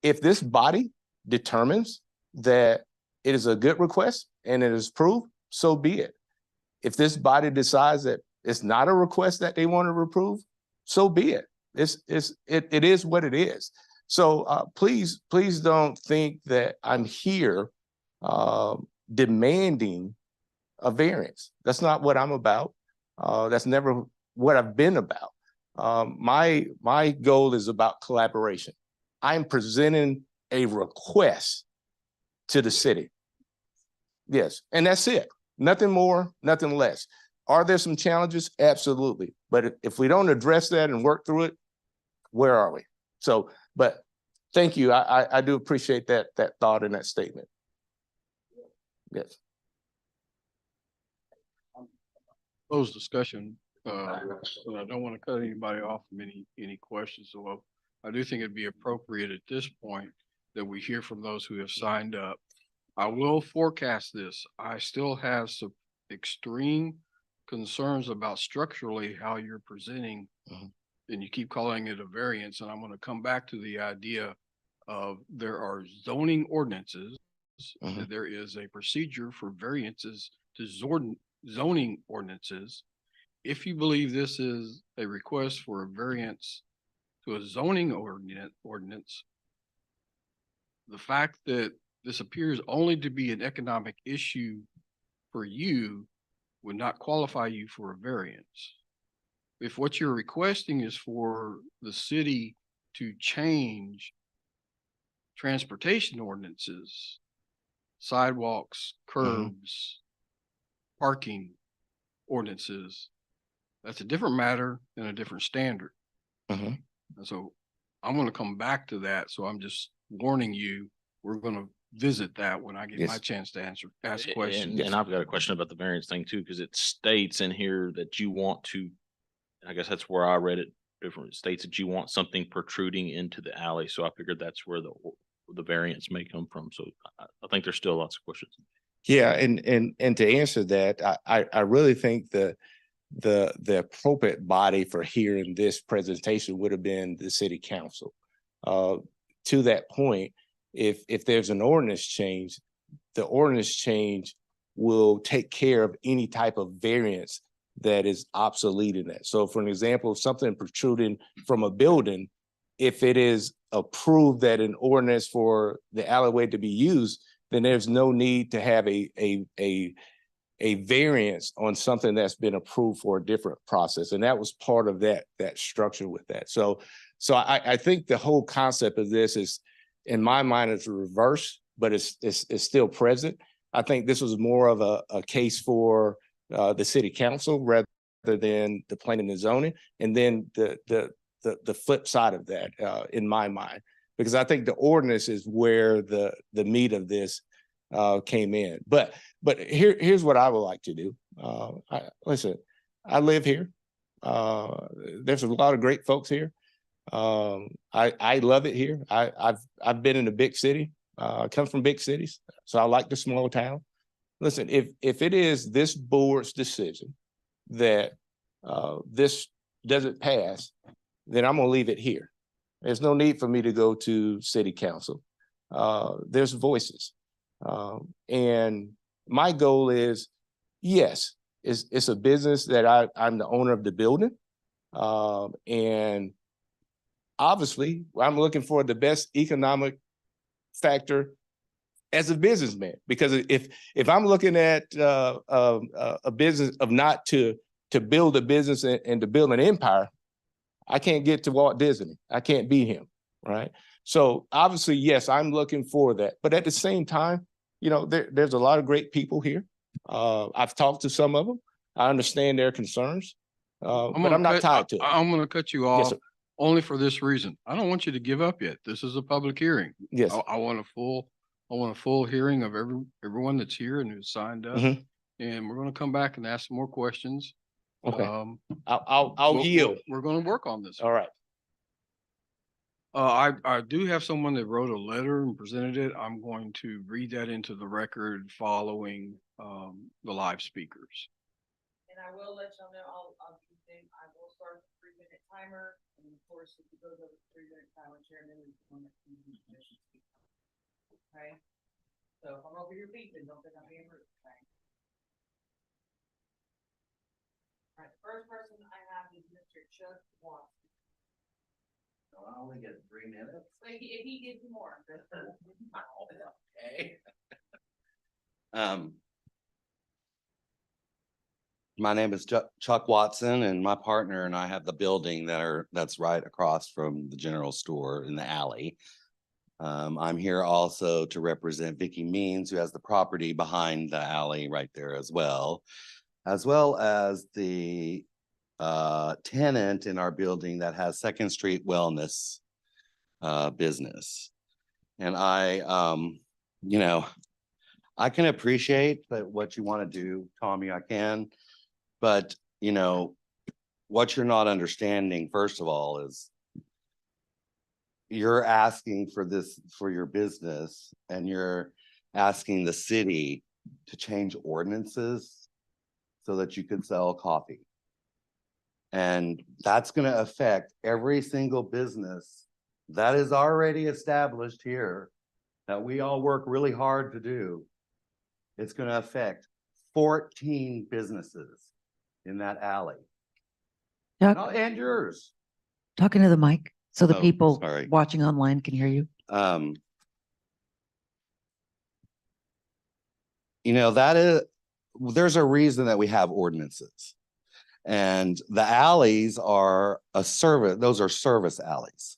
If this body determines that it is a good request and it is approved, so be it. If this body decides that it's not a request that they want to approve, so be it. It is what it is. So please don't think that I'm here demanding a variance. That's not what I'm about. That's never what I've been about. My goal is about collaboration. I'm presenting a request to the city. Yes, and that's it. Nothing more, nothing less. Are there some challenges? Absolutely. But if we don't address that and work through it, where are we? So, but thank you. I do appreciate that thought and that statement. Yes. Close discussion. So I don't want to cut anybody off from any questions. So I do think it'd be appropriate at this point that we hear from those who have signed up. I will forecast this. I still have some extreme concerns about structurally how you're presenting. And you keep calling it a variance, and I'm going to come back to the idea of there are zoning ordinances. There is a procedure for variances to zoning ordinances. If you believe this is a request for a variance to a zoning ordinance, the fact that this appears only to be an economic issue for you would not qualify you for a variance. If what you're requesting is for the city to change transportation ordinances, sidewalks, curbs, parking ordinances, that's a different matter and a different standard. And so I'm going to come back to that. So I'm just warning you, we're going to visit that when I get my chance to ask questions. And I've got a question about the variance thing too, because it states in here that you want to, I guess that's where I read it, different states that you want something protruding into the alley. So I figured that's where the variance may come from. So I think there's still lots of questions. Yeah, and to answer that, I really think the appropriate body for hearing this presentation would have been the city council. To that point, if there's an ordinance change, the ordinance change will take care of any type of variance that is obsolete in that. So for an example, if something protruding from a building, if it is approved that an ordinance for the alleyway to be used, then there's no need to have a variance on something that's been approved for a different process. And that was part of that structure with that. So I think the whole concept of this is, in my mind, it's a reverse, but it's still present. I think this was more of a case for the city council rather than the planning and zoning. And then the flip side of that, in my mind, because I think the ordinance is where the meat of this came in. But here's what I would like to do. Listen, I live here. There's a lot of great folks here. I love it here. I've been in a big city. I come from big cities, so I like the small town. Listen, if it is this board's decision that this doesn't pass, then I'm gonna leave it here. There's no need for me to go to city council. There's voices. And my goal is, yes, it's a business that I'm the owner of the building. And obviously I'm looking for the best economic factor as a businessman, because if I'm looking at a business of not to build a business and to build an empire, I can't get to Walt Disney. I can't be him, right? So obviously, yes, I'm looking for that. But at the same time, you know, there's a lot of great people here. I've talked to some of them. I understand their concerns, but I'm not tied to it. I'm going to cut you off only for this reason. I don't want you to give up yet. This is a public hearing. Yes. I want a full hearing of everyone that's here and who's signed up. And we're going to come back and ask some more questions. Okay. I'll yield. We're going to work on this. All right. I do have someone that wrote a letter and presented it. I'm going to read that into the record following, the live speakers. And I will let y'all know, I'll do the thing, I will start the 3-minute timer, and of course, if it goes over the 3-minute timer, chairman is the one that can use the commission speak. Okay? So if I'm over here beeping, don't think I'm being rude, okay? All right, the first person I have is Mr. Chuck Watson. So I only get 3 minutes. So if he gives you more. Okay. My name is Chuck Watson, and my partner and I have the building that's right across from the general store in the alley. I'm here also to represent Vicky Means, who has the property behind the alley right there as well as the tenant in our building that has Second Street Wellness business. And I can appreciate that what you want to do, Tommy, I can, but what you're not understanding, first of all, is you're asking for this for your business, and you're asking the city to change ordinances so that you can sell coffee. And that's going to affect every single business that is already established here that we all work really hard to do. It's going to affect 14 businesses in that alley. Chuck, And yours. talking to the mic so the Oh, people sorry. watching online can hear you. There's a reason that we have ordinances. And the alleys are those are service alleys.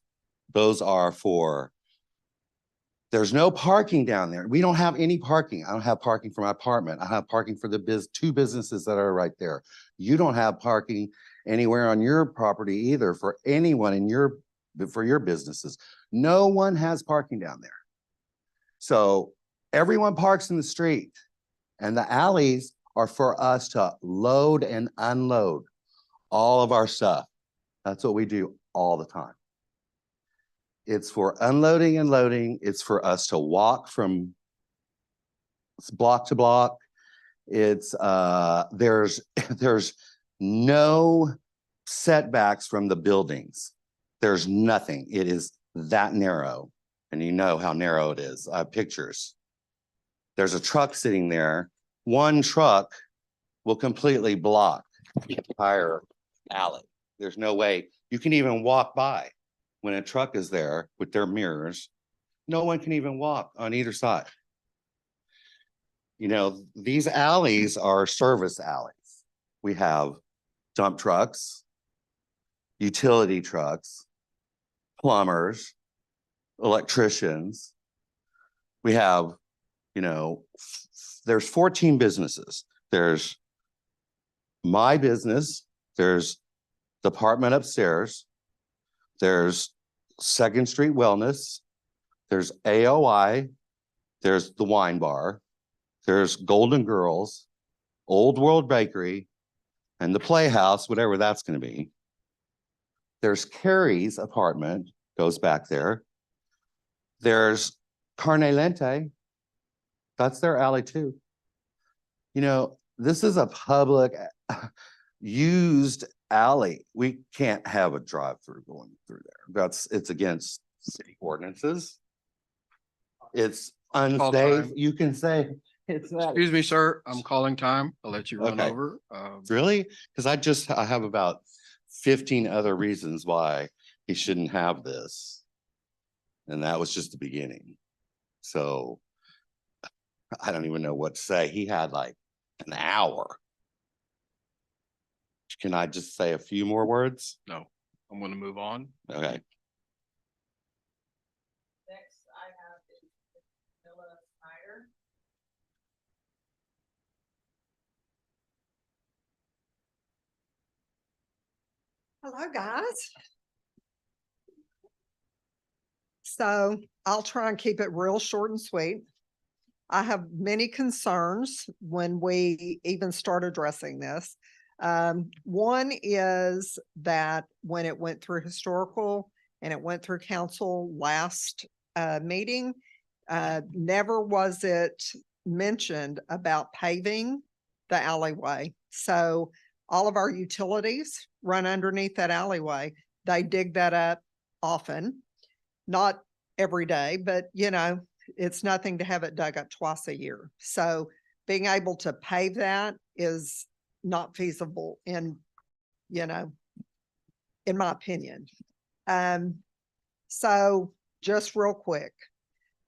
Those are there's no parking down there. We don't have any parking. I don't have parking for my apartment. I have parking for the two businesses that are right there. You don't have parking anywhere on your property either for anyone for your businesses. No one has parking down there. So everyone parks in the street, and the alleys are for us to load and unload all of our stuff. That's what we do all the time. It's for unloading and loading. It's for us to walk from block to block. It's there's no setbacks from the buildings. There's nothing. It is that narrow, and you know how narrow it is. I have pictures. There's a truck sitting there. One truck will completely block the entire alley. There's no way you can even walk by. When a truck is there with their mirrors, no one can even walk on either side. These alleys are service alleys. We have dump trucks, utility trucks, plumbers, electricians. We have, there's 14 businesses. There's my business. There's the apartment upstairs. There's Second Street Wellness. There's AOI. There's the wine bar. There's Golden Girls, Old World Bakery, and the Playhouse, whatever that's going to be. There's Carrie's apartment, goes back there. There's Carne Lente. That's their alley too. This is a public used alley. We can't have a drive-through going through there. It's against city ordinances. It's unsafe. You can say it's not. Excuse me, sir. I'm calling time. I'll let you run Okay. over. Really? Because I have about 15 other reasons why he shouldn't have this. And that was just the beginning. So I don't even know what to say. He had like an hour. Can I just say a few more words? No, I'm going to move on. Okay. Next I have is Camilla Snyder. Hello, guys. So I'll try and keep it real short and sweet. I have many concerns when we even start addressing this. One is that when it went through historical, and it went through council last meeting. Never was it mentioned about paving the alleyway. So all of our utilities run underneath that alleyway. They dig that up often, not every day, but you know, it's nothing to have it dug up twice a year. So being able to pave that is not feasible in, you know, in my opinion. So just real quick,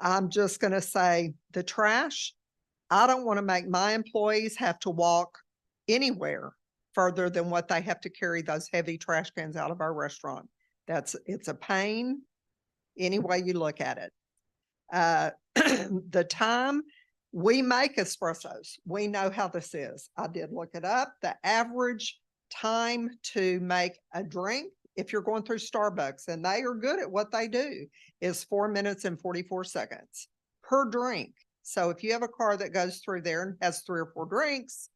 I'm just gonna say the trash, I don't want to make my employees have to walk anywhere further than what they have to carry those heavy trash cans out of our restaurant. It's a pain any way you look at it. The time we make espressos, we know how this is. I did look it up. The average time to make a drink, if you're going through Starbucks, and they are good at what they do, is 4 minutes and 44 seconds per drink. So if you have a car that goes through there and has 3 or 4 drinks,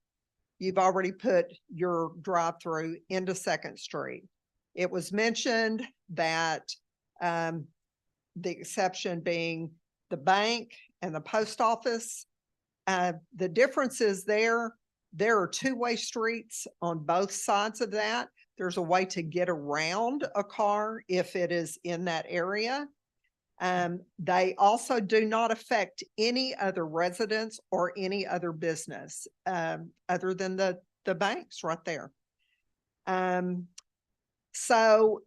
you've already put your drive-through into Second Street. It was mentioned that the exception being the bank and the post office. The difference is there are two-way streets on both sides of that. There's a way to get around a car if it is in that area. They also do not affect any other residents or any other business other than the banks right there. So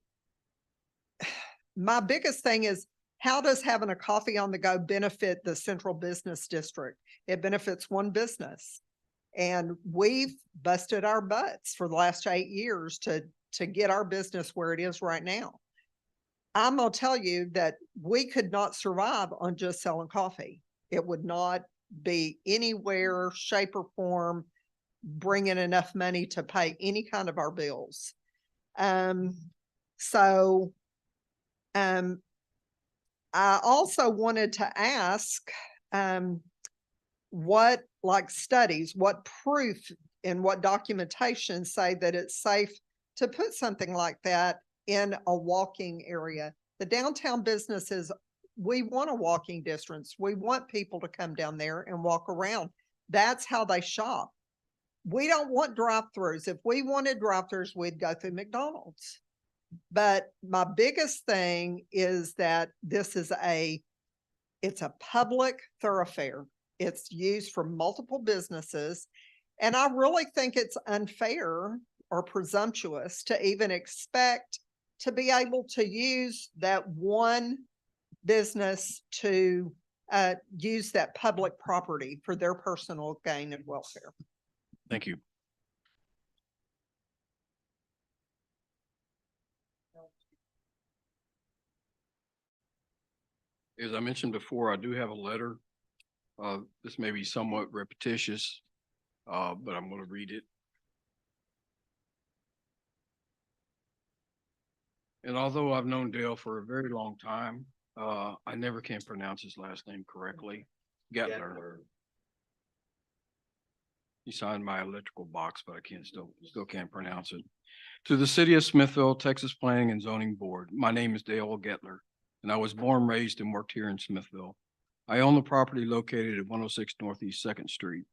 my biggest thing is, how does having a coffee on the go benefit the central business district? It benefits one business. And we've busted our butts for the last 8 years to get our business where it is right now. I'm gonna tell you that we could not survive on just selling coffee. It would not be anywhere, shape or form, bringing enough money to pay any kind of our bills. I also wanted to ask, what like studies, what proof and what documentation say that it's safe to put something like that in a walking area? The downtown businesses, we want a walking distance. We want people to come down there and walk around. That's how they shop. We don't want drive-throughs. If we wanted drive-throughs, we'd go through McDonald's. But my biggest thing is that this is it's a public thoroughfare. It's used for multiple businesses. And I really think it's unfair or presumptuous to even expect to be able to use that one business to use that public property for their personal gain and welfare. Thank you. As I mentioned before, I do have a letter. This may be somewhat repetitious, but I'm going to read it. And although I've known Dale for a very long time, I never can pronounce his last name correctly. Gettler. He signed my electrical box, but I still can't pronounce it. To the City of Smithville, Texas Planning and Zoning Board, my name is Dale Gettler, and I was born, raised, and worked here in Smithville. I own the property located at 106 Northeast 2nd Street.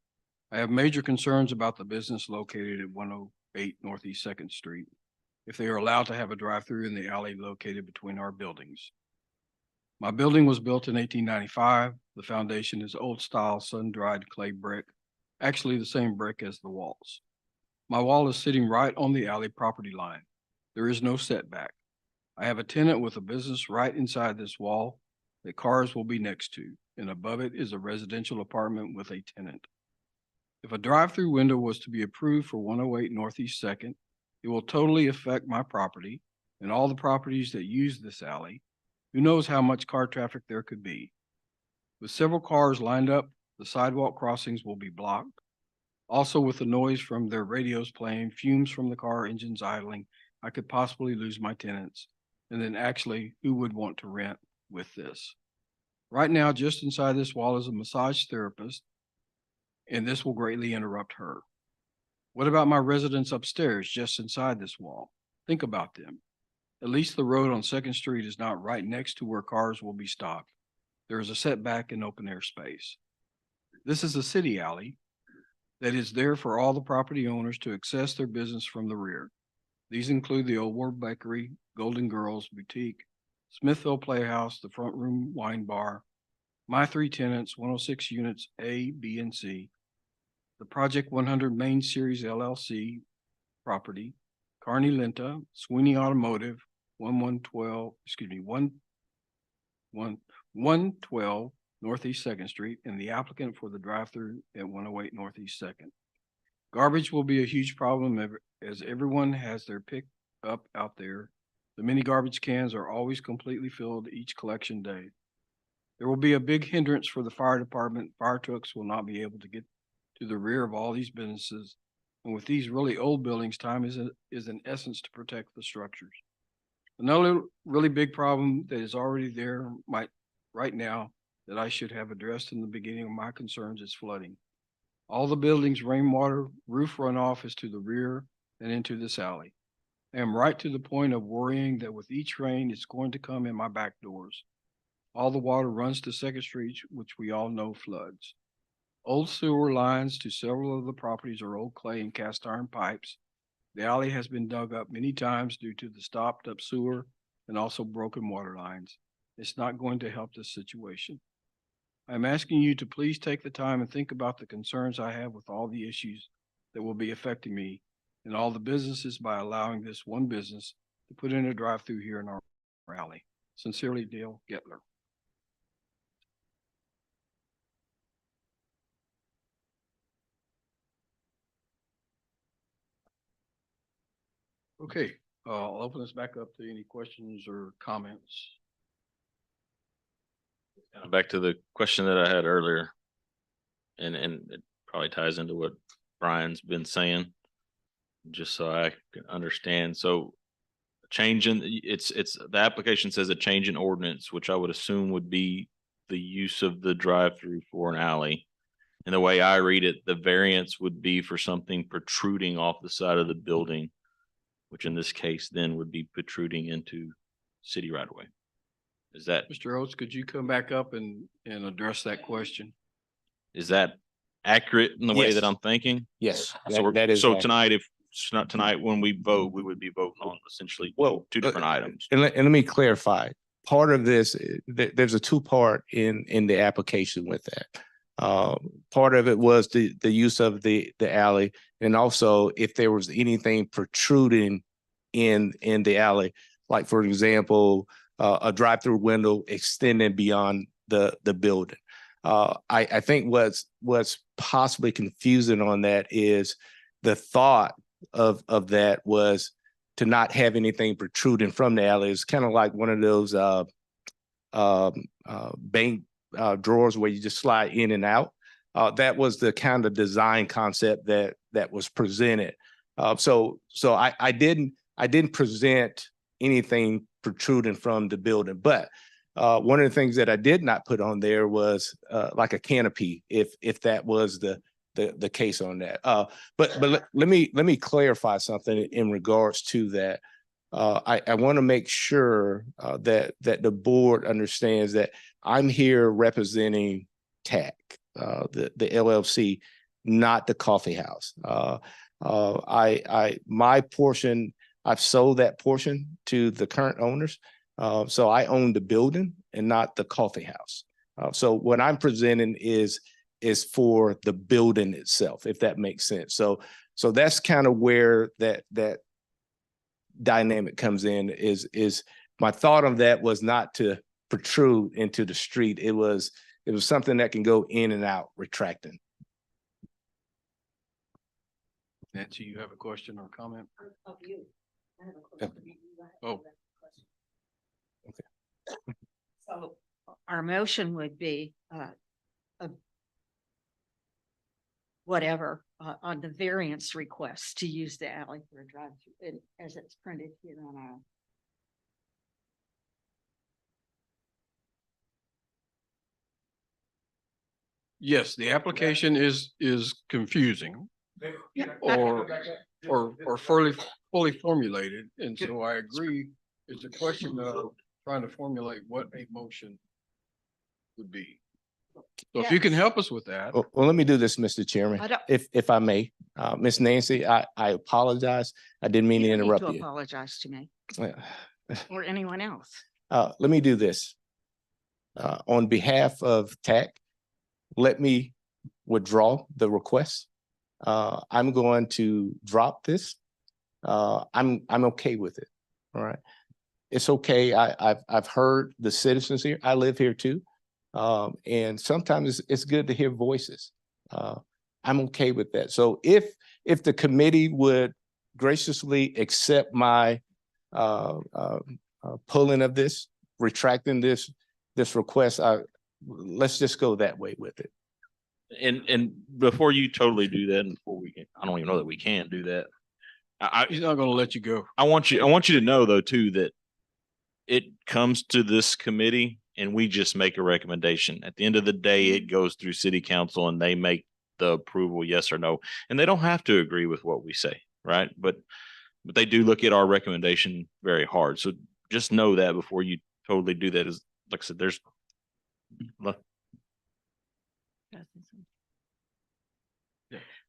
I have major concerns about the business located at 108 Northeast 2nd Street, if they are allowed to have a drive-through in the alley located between our buildings. My building was built in 1895. The foundation is old-style sun-dried clay brick, actually the same brick as the walls. My wall is sitting right on the alley property line. There is no setback. I have a tenant with a business right inside this wall that cars will be next to, and above it is a residential apartment with a tenant. If a drive-through window was to be approved for 108 Northeast 2nd, it will totally affect my property and all the properties that use this alley. Who knows how much car traffic there could be? With several cars lined up, the sidewalk crossings will be blocked. Also, with the noise from their radios playing, fumes from the car engines idling, I could possibly lose my tenants. And then actually, who would want to rent with this? Right now, just inside this wall is a massage therapist, and this will greatly interrupt her. What about my residents upstairs just inside this wall? Think about them. At least the road on Second Street is not right next to where cars will be stopped. There is a setback in open air space. This is a city alley that is there for all the property owners to access their business from the rear. These include the Old World Bakery, Golden Girls Boutique, Smithville Playhouse, the Front Room Wine Bar, my three tenants, 106 units A, B, and C, the Project 100 Main Series LLC property, Carney Linta, Sweeney Automotive, 112 Northeast Second Street, and the applicant for the drive-through at 108 Northeast Second. Garbage will be a huge problem as everyone has their pick up out there. The many garbage cans are always completely filled each collection day. There will be a big hindrance for the fire department. Fire trucks will not be able to get to the rear of all these businesses. And with these really old buildings, time is in essence to protect the structures. Another really big problem that is already there right now that I should have addressed in the beginning of my concerns is flooding. All the buildings' rainwater roof runoff is to the rear and into this alley. I am right to the point of worrying that with each rain, it's going to come in my back doors. All the water runs to Second Street, which we all know floods. Old sewer lines to several of the properties are old clay and cast iron pipes. The alley has been dug up many times due to the stopped up sewer and also broken water lines. It's not going to help this situation. I'm asking you to please take the time and think about the concerns I have with all the issues that will be affecting me and all the businesses by allowing this one business to put in a drive-through here in our alley. Sincerely, Dale Gettler. Okay, I'll open this back up to any questions or comments. Back to the question that I had earlier. And it probably ties into what Brian's been saying, just so I can understand. So it's the application says a change in ordinance, which I would assume would be the use of the drive-through for an alley. And the way I read it, the variance would be for something protruding off the side of the building, which in this case then would be protruding into city right away. Is that Mr. Oates, could you come back up and address that question? is that accurate in the way Yes. that I'm thinking? Yes, So that is. so tonight, if it's not tonight, when we vote, we would be voting on essentially Well, two different items. And let me clarify. Part of this, there's a two-part in the application with that. Part of it was the use of the alley, and also if there was anything protruding in the alley, like for example, a drive-through window extending beyond the building. I think what's possibly confusing on that is the thought of that was to not have anything protruding from the alley. It's kind of like one of those bank drawers where you just slide in and out. That was the kind of design concept that was presented. So I didn't present anything protruding from the building, but one of the things that I did not put on there was like a canopy, if that was the case on that. But let me clarify something in regards to that. I want to make sure that the board understands that I'm here representing TAC, the LLC, not the coffee house. My portion, I've sold that portion to the current owners. So I own the building and not the coffee house. So what I'm presenting is for the building itself, if that makes sense. So that's kind of where that dynamic comes in. Is my thought on that was not to protrude into the street. It was something that can go in and out, retracting. Nancy, you have a question or comment? Of you. I have a question. Oh. So our motion would be whatever on the variance request to use the alley for a drive-through, and as it's printed here on our. Yes, the application is confusing or fully formulated, and so I agree It's a question of trying to formulate what a motion would be. So if you can Yes. help us with that. Well, let me do this, Mr. Chairman, I don't- if I may. Ms. Nancy, I apologize. I didn't mean You to don't need interrupt to you. apologize to me Uh, or anyone else. Let me do this. On behalf of TAC, let me withdraw the request. I'm going to drop this. I'm okay with it. All right. It's okay. I've heard the citizens here. I live here too. And sometimes it's good to hear voices. I'm okay with that. So if the committee would graciously accept my pulling of this, retracting this request, let's just go that way with it. And before you totally do that, and before we can, I don't even know that we can do that. He's not gonna let you go. I want you to know though too, that it comes to this committee and we just make a recommendation. At the end of the day, it goes through city council and they make the approval, yes or no. And they don't have to agree with what we say, right? But they do look at our recommendation very hard. So just know that before you totally do that. Is like I said, there's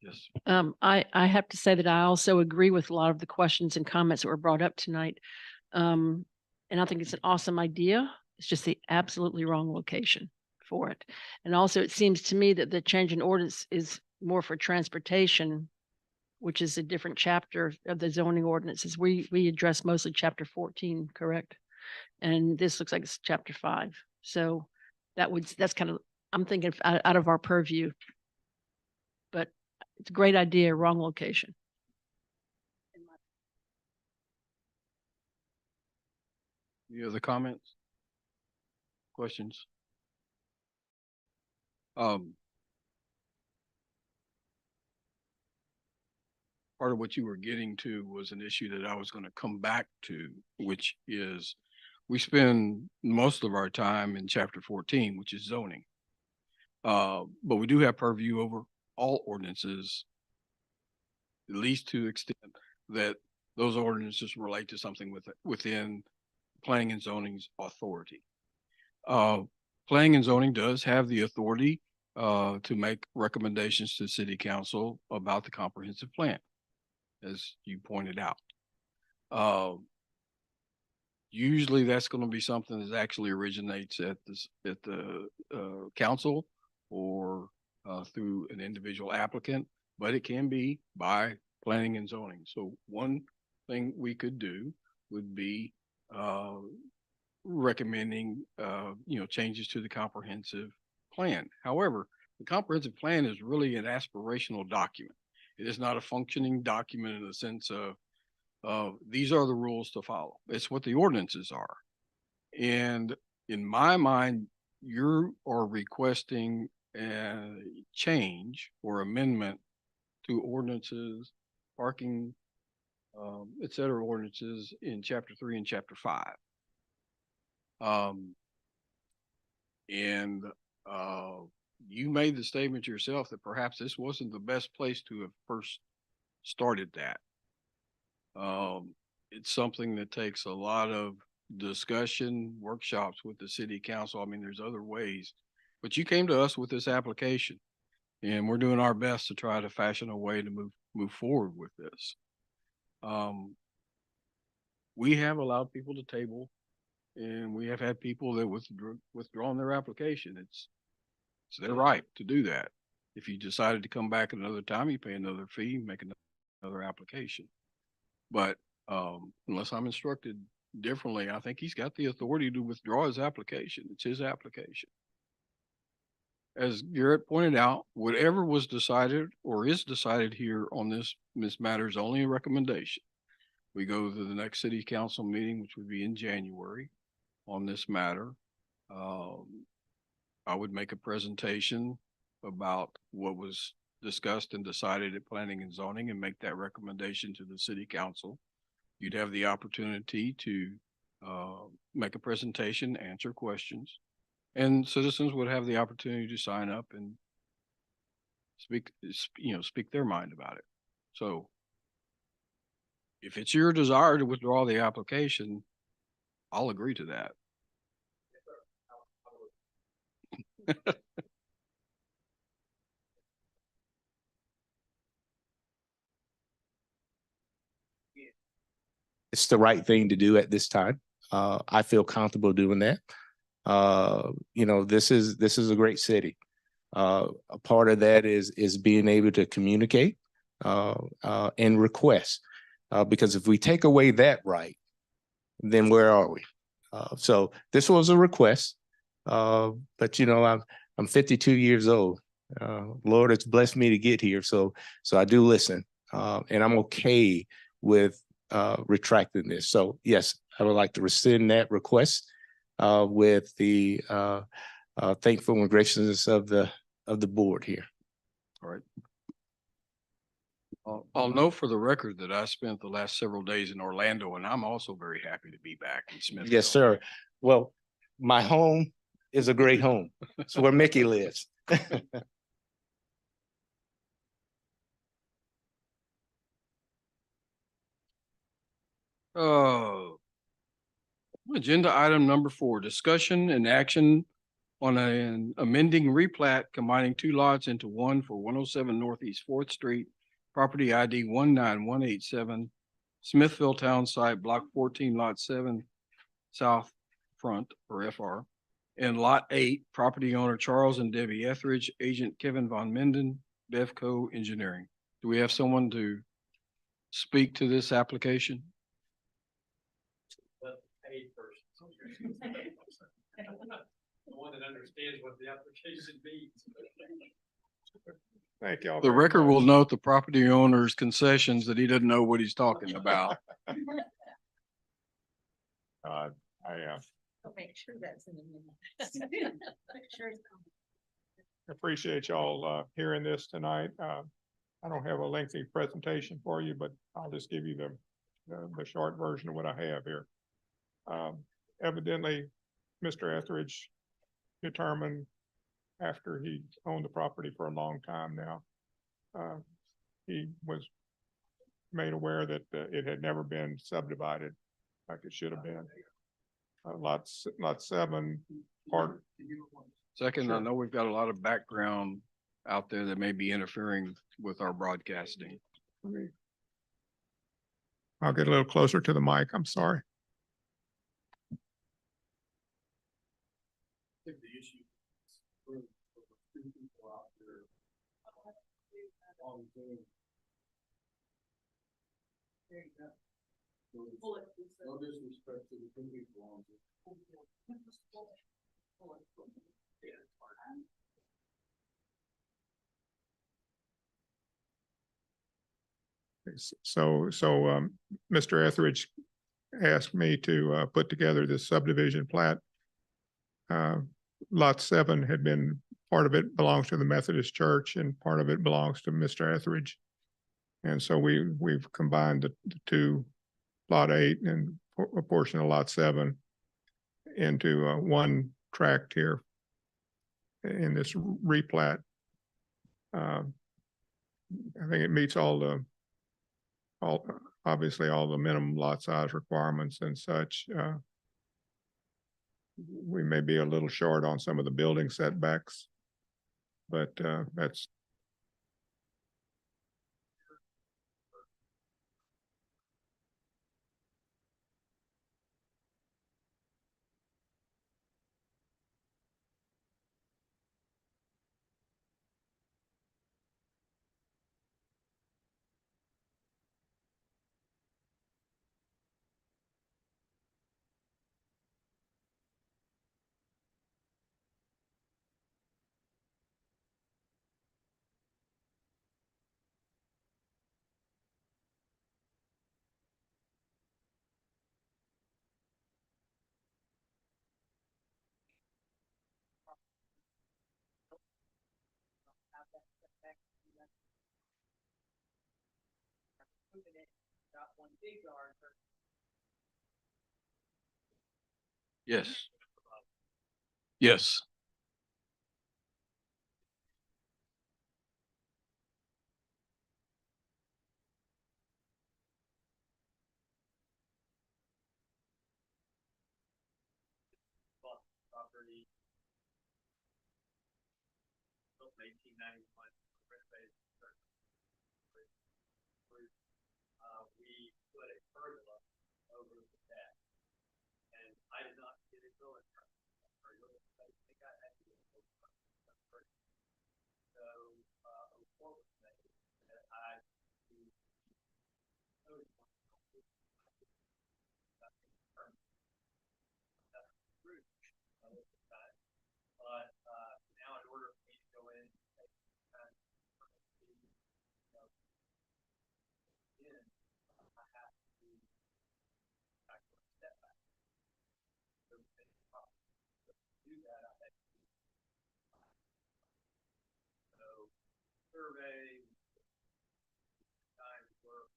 Yes. I have to say that I also agree with a lot of the questions and comments that were brought up tonight. And I think it's an awesome idea. It's just the absolutely wrong location for it. And also it seems to me that the change in ordinance is more for transportation, which is a different chapter of the zoning ordinances. We address mostly chapter 14, correct? And this looks like it's chapter 5. So that's kind of, I'm thinking out of our purview. But it's a great idea, wrong location. Any other comments? Questions? Part of what you were getting to was an issue that I was going to come back to, which is we spend most of our time in chapter 14, which is zoning. But we do have purview over all ordinances, at least to the extent that those ordinances relate to something within planning and zoning's authority. Planning and zoning does have the authority to make recommendations to city council about the comprehensive plan, as you pointed out. Usually that's going to be something that actually originates at the council or through an individual applicant, but it can be by planning and zoning. So one thing we could do would be recommending changes to the comprehensive plan. However, the comprehensive plan is really an aspirational document. It is not a functioning document in the sense of these are the rules to follow. It's what the ordinances are. And in my mind, you are requesting a change or amendment to ordinances, parking, et cetera, ordinances in chapter 3 and chapter 5. You made the statement yourself that perhaps this wasn't the best place to have first started that. It's something that takes a lot of discussion, workshops with the city council. I mean, there's other ways, but you came to us with this application and we're doing our best to try to fashion a way to move forward with this. We have allowed people to table and we have had people that withdrawn their application. It's their right to do that. If you decided to come back another time, you pay another fee, make another application. But unless I'm instructed differently, I think he's got the authority to withdraw his application. It's his application. As Garrett pointed out, whatever was decided or is decided here on this matter is only a recommendation. We go to the next city council meeting, which would be in January on this matter. I would make a presentation about what was discussed and decided at planning and zoning and make that recommendation to the city council. You'd have the opportunity to make a presentation, answer questions, and citizens would have the opportunity to sign up and speak their mind about it. So if it's your desire to withdraw the application, I'll agree to that. It's the right thing to do at this time. I feel comfortable doing that. This is a great city. A part of that is being able to communicate and request. Because if we take away that right, then where are we? So this was a request, but I'm 52 years old. Lord has blessed me to get here, so I do listen, and I'm okay with retracting this. So yes, I would like to rescind that request with the thankful and graciousness of the board here. All right. I'll note for the record that I spent the last several days in Orlando, and I'm also very happy to be back in Smithville. Yes, sir. Well, my home is a great home. It's where Mickey lives. Oh. Agenda item number 4, discussion and action on an amending replat combining 2 lots into one for 107 Northeast 4th Street, property ID 19187, Smithville Town Site, Block 14, Lot 7, South Front, or FR, and Lot 8, property owner Charles and Debbie Etheridge, agent Kevin Von Minden, Bevco Engineering. Do we have someone to speak to this application? The one that understands what the application means. Thank y'all. The very record will much. note the property owner's concessions that he doesn't know what he's talking about. I Make sure that's in the minute. Make sure it's appreciate y'all hearing this tonight. I don't have a lengthy presentation for you, but I'll just give you the short version of what I have here. Evidently, Mr. Etheridge determined after he owned the property for a long time now, he was made aware that it had never been subdivided like it should have been. Lot 7, part. Second, I Sure. know we've got a lot of background out there that may be interfering with our broadcasting. I'll get a little closer to the mic. I'm sorry. No disrespect to the two people on Mr. Etheridge asked me to put together this subdivision plat. Lot 7 had been, part of it belongs to the Methodist Church and part of it belongs to Mr. Etheridge. And so we've combined the two, Lot 8 and a portion of Lot 7 into one tract here in this replat. I think it meets obviously all the minimum lot size requirements and such. We may be a little short on some of the building setbacks, but that's. Yes. Yes. built in 1891. Renovated. We put a pergola over the deck. And I did not get it built in pergola. I think I had to get it built in pergola. So, a report was made that I but now in order for me to go in and take kind of in, I have to actually step back. So to do that, I had to survey, time work.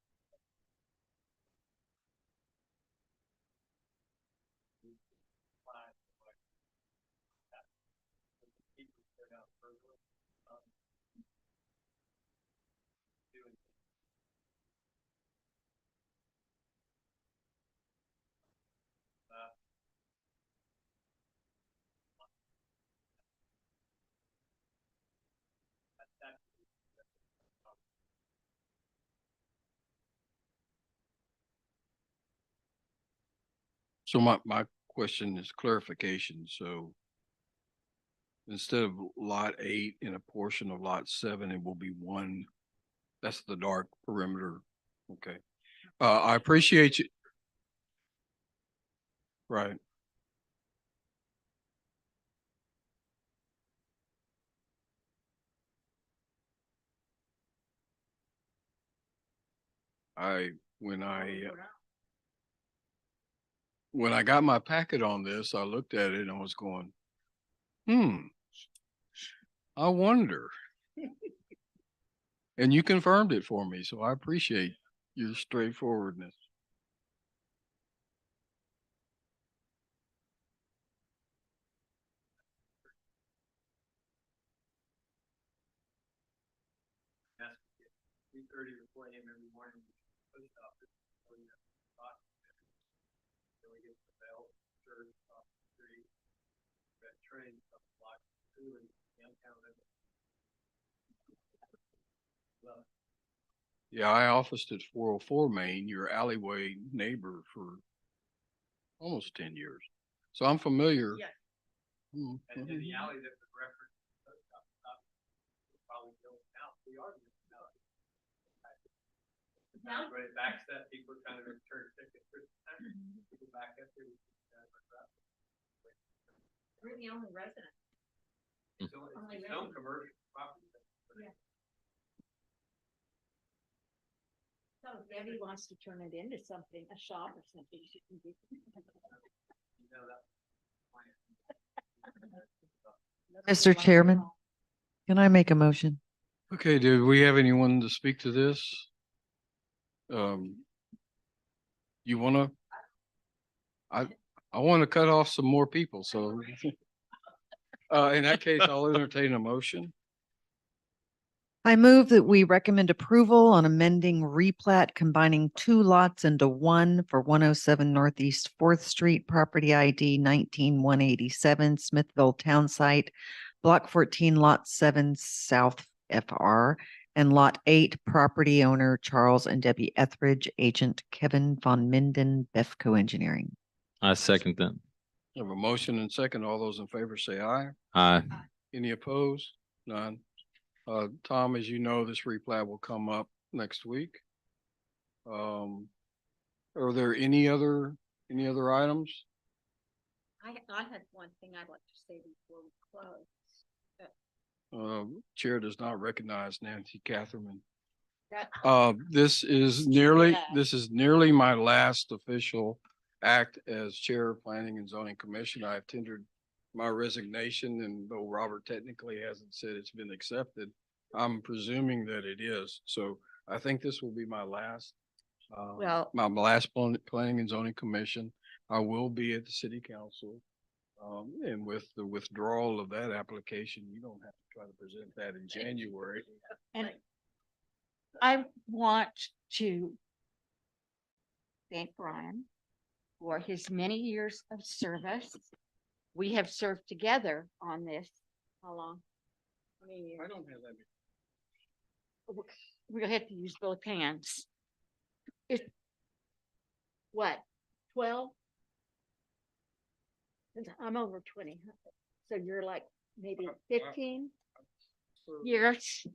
So my question is clarification. So instead of lot 8 in a portion of lot 7, it will be one. That's the dark perimeter. Okay. I appreciate you. Right. I, when I, when I got my packet on this, I looked at it and I was going, I wonder. And you confirmed it for me, so I appreciate your straightforwardness. That's 3:30 to 4 a.m. every morning. Post office. So then we get the bell, church, off the street. That train comes block 2 in downtown. Yeah, I officed at 404 Main, your alleyway neighbor, for almost 10 years. So I'm familiar. Yeah. Mhm. And in the alley that was referenced, probably built out, we are missing out. But it backs that, people are kind of return tickets. People back up there. We're the only resident. So it's some commercial property. Yeah. So if Debbie wants to turn it into something, a shop or something, she can do. You know that. Mr. Chairman, can I make a motion? Okay, do we have anyone to speak to this? You wanna? I wanna cut off some more people, so. In that case, I'll entertain a motion. I move that we recommend approval on amending replat combining 2 lots into one for 107 Northeast 4th Street, property ID 19187, Smithville Town Site, Block 14, Lot 7, South FR, and Lot 8, property owner Charles and Debbie Etheridge, agent Kevin von Minden, Befco Engineering. I second that. I have a motion and second. All those in favor say aye. Aye. Any opposed? None. Tom, as you know, this replat will come up next week. Are there any other items? I had one thing I'd like to say before we close. Chair does not recognize Nancy Catherman. That- This is nearly my last official act as Chair of Planning and Zoning Commission. I've tendered my resignation, and though Robert technically hasn't said it's been accepted, I'm presuming that it is. So I think this will be my last, Well- my last Planning and Zoning Commission. I will be at the City Council. And with the withdrawal of that application, you don't have to try to present that in January. And I want to thank Brian for his many years of service. We have served together on this, how long? mean, I don't have that. we'll have to use both hands. It, what, 12? I'm over 20, so you're like maybe 15 years.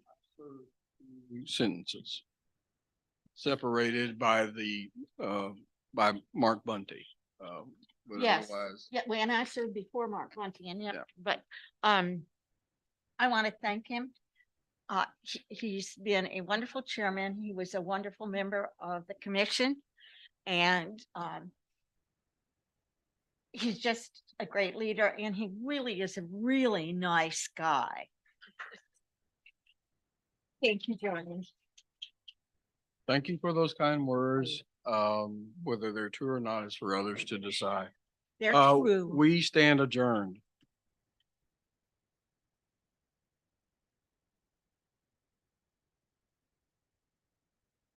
Sentences. Separated by by Mark Bunty. But Yes. otherwise, Yeah, when I served before Mark Monty, and yeah, Yeah. but I want to thank him. He's been a wonderful chairman. He was a wonderful member of the commission, and he's just a great leader, and he really is a really nice guy. Thank you, Johnny. thank you for those kind words. Whether they're true or not is for others to decide. They're Uh, true. we stand adjourned.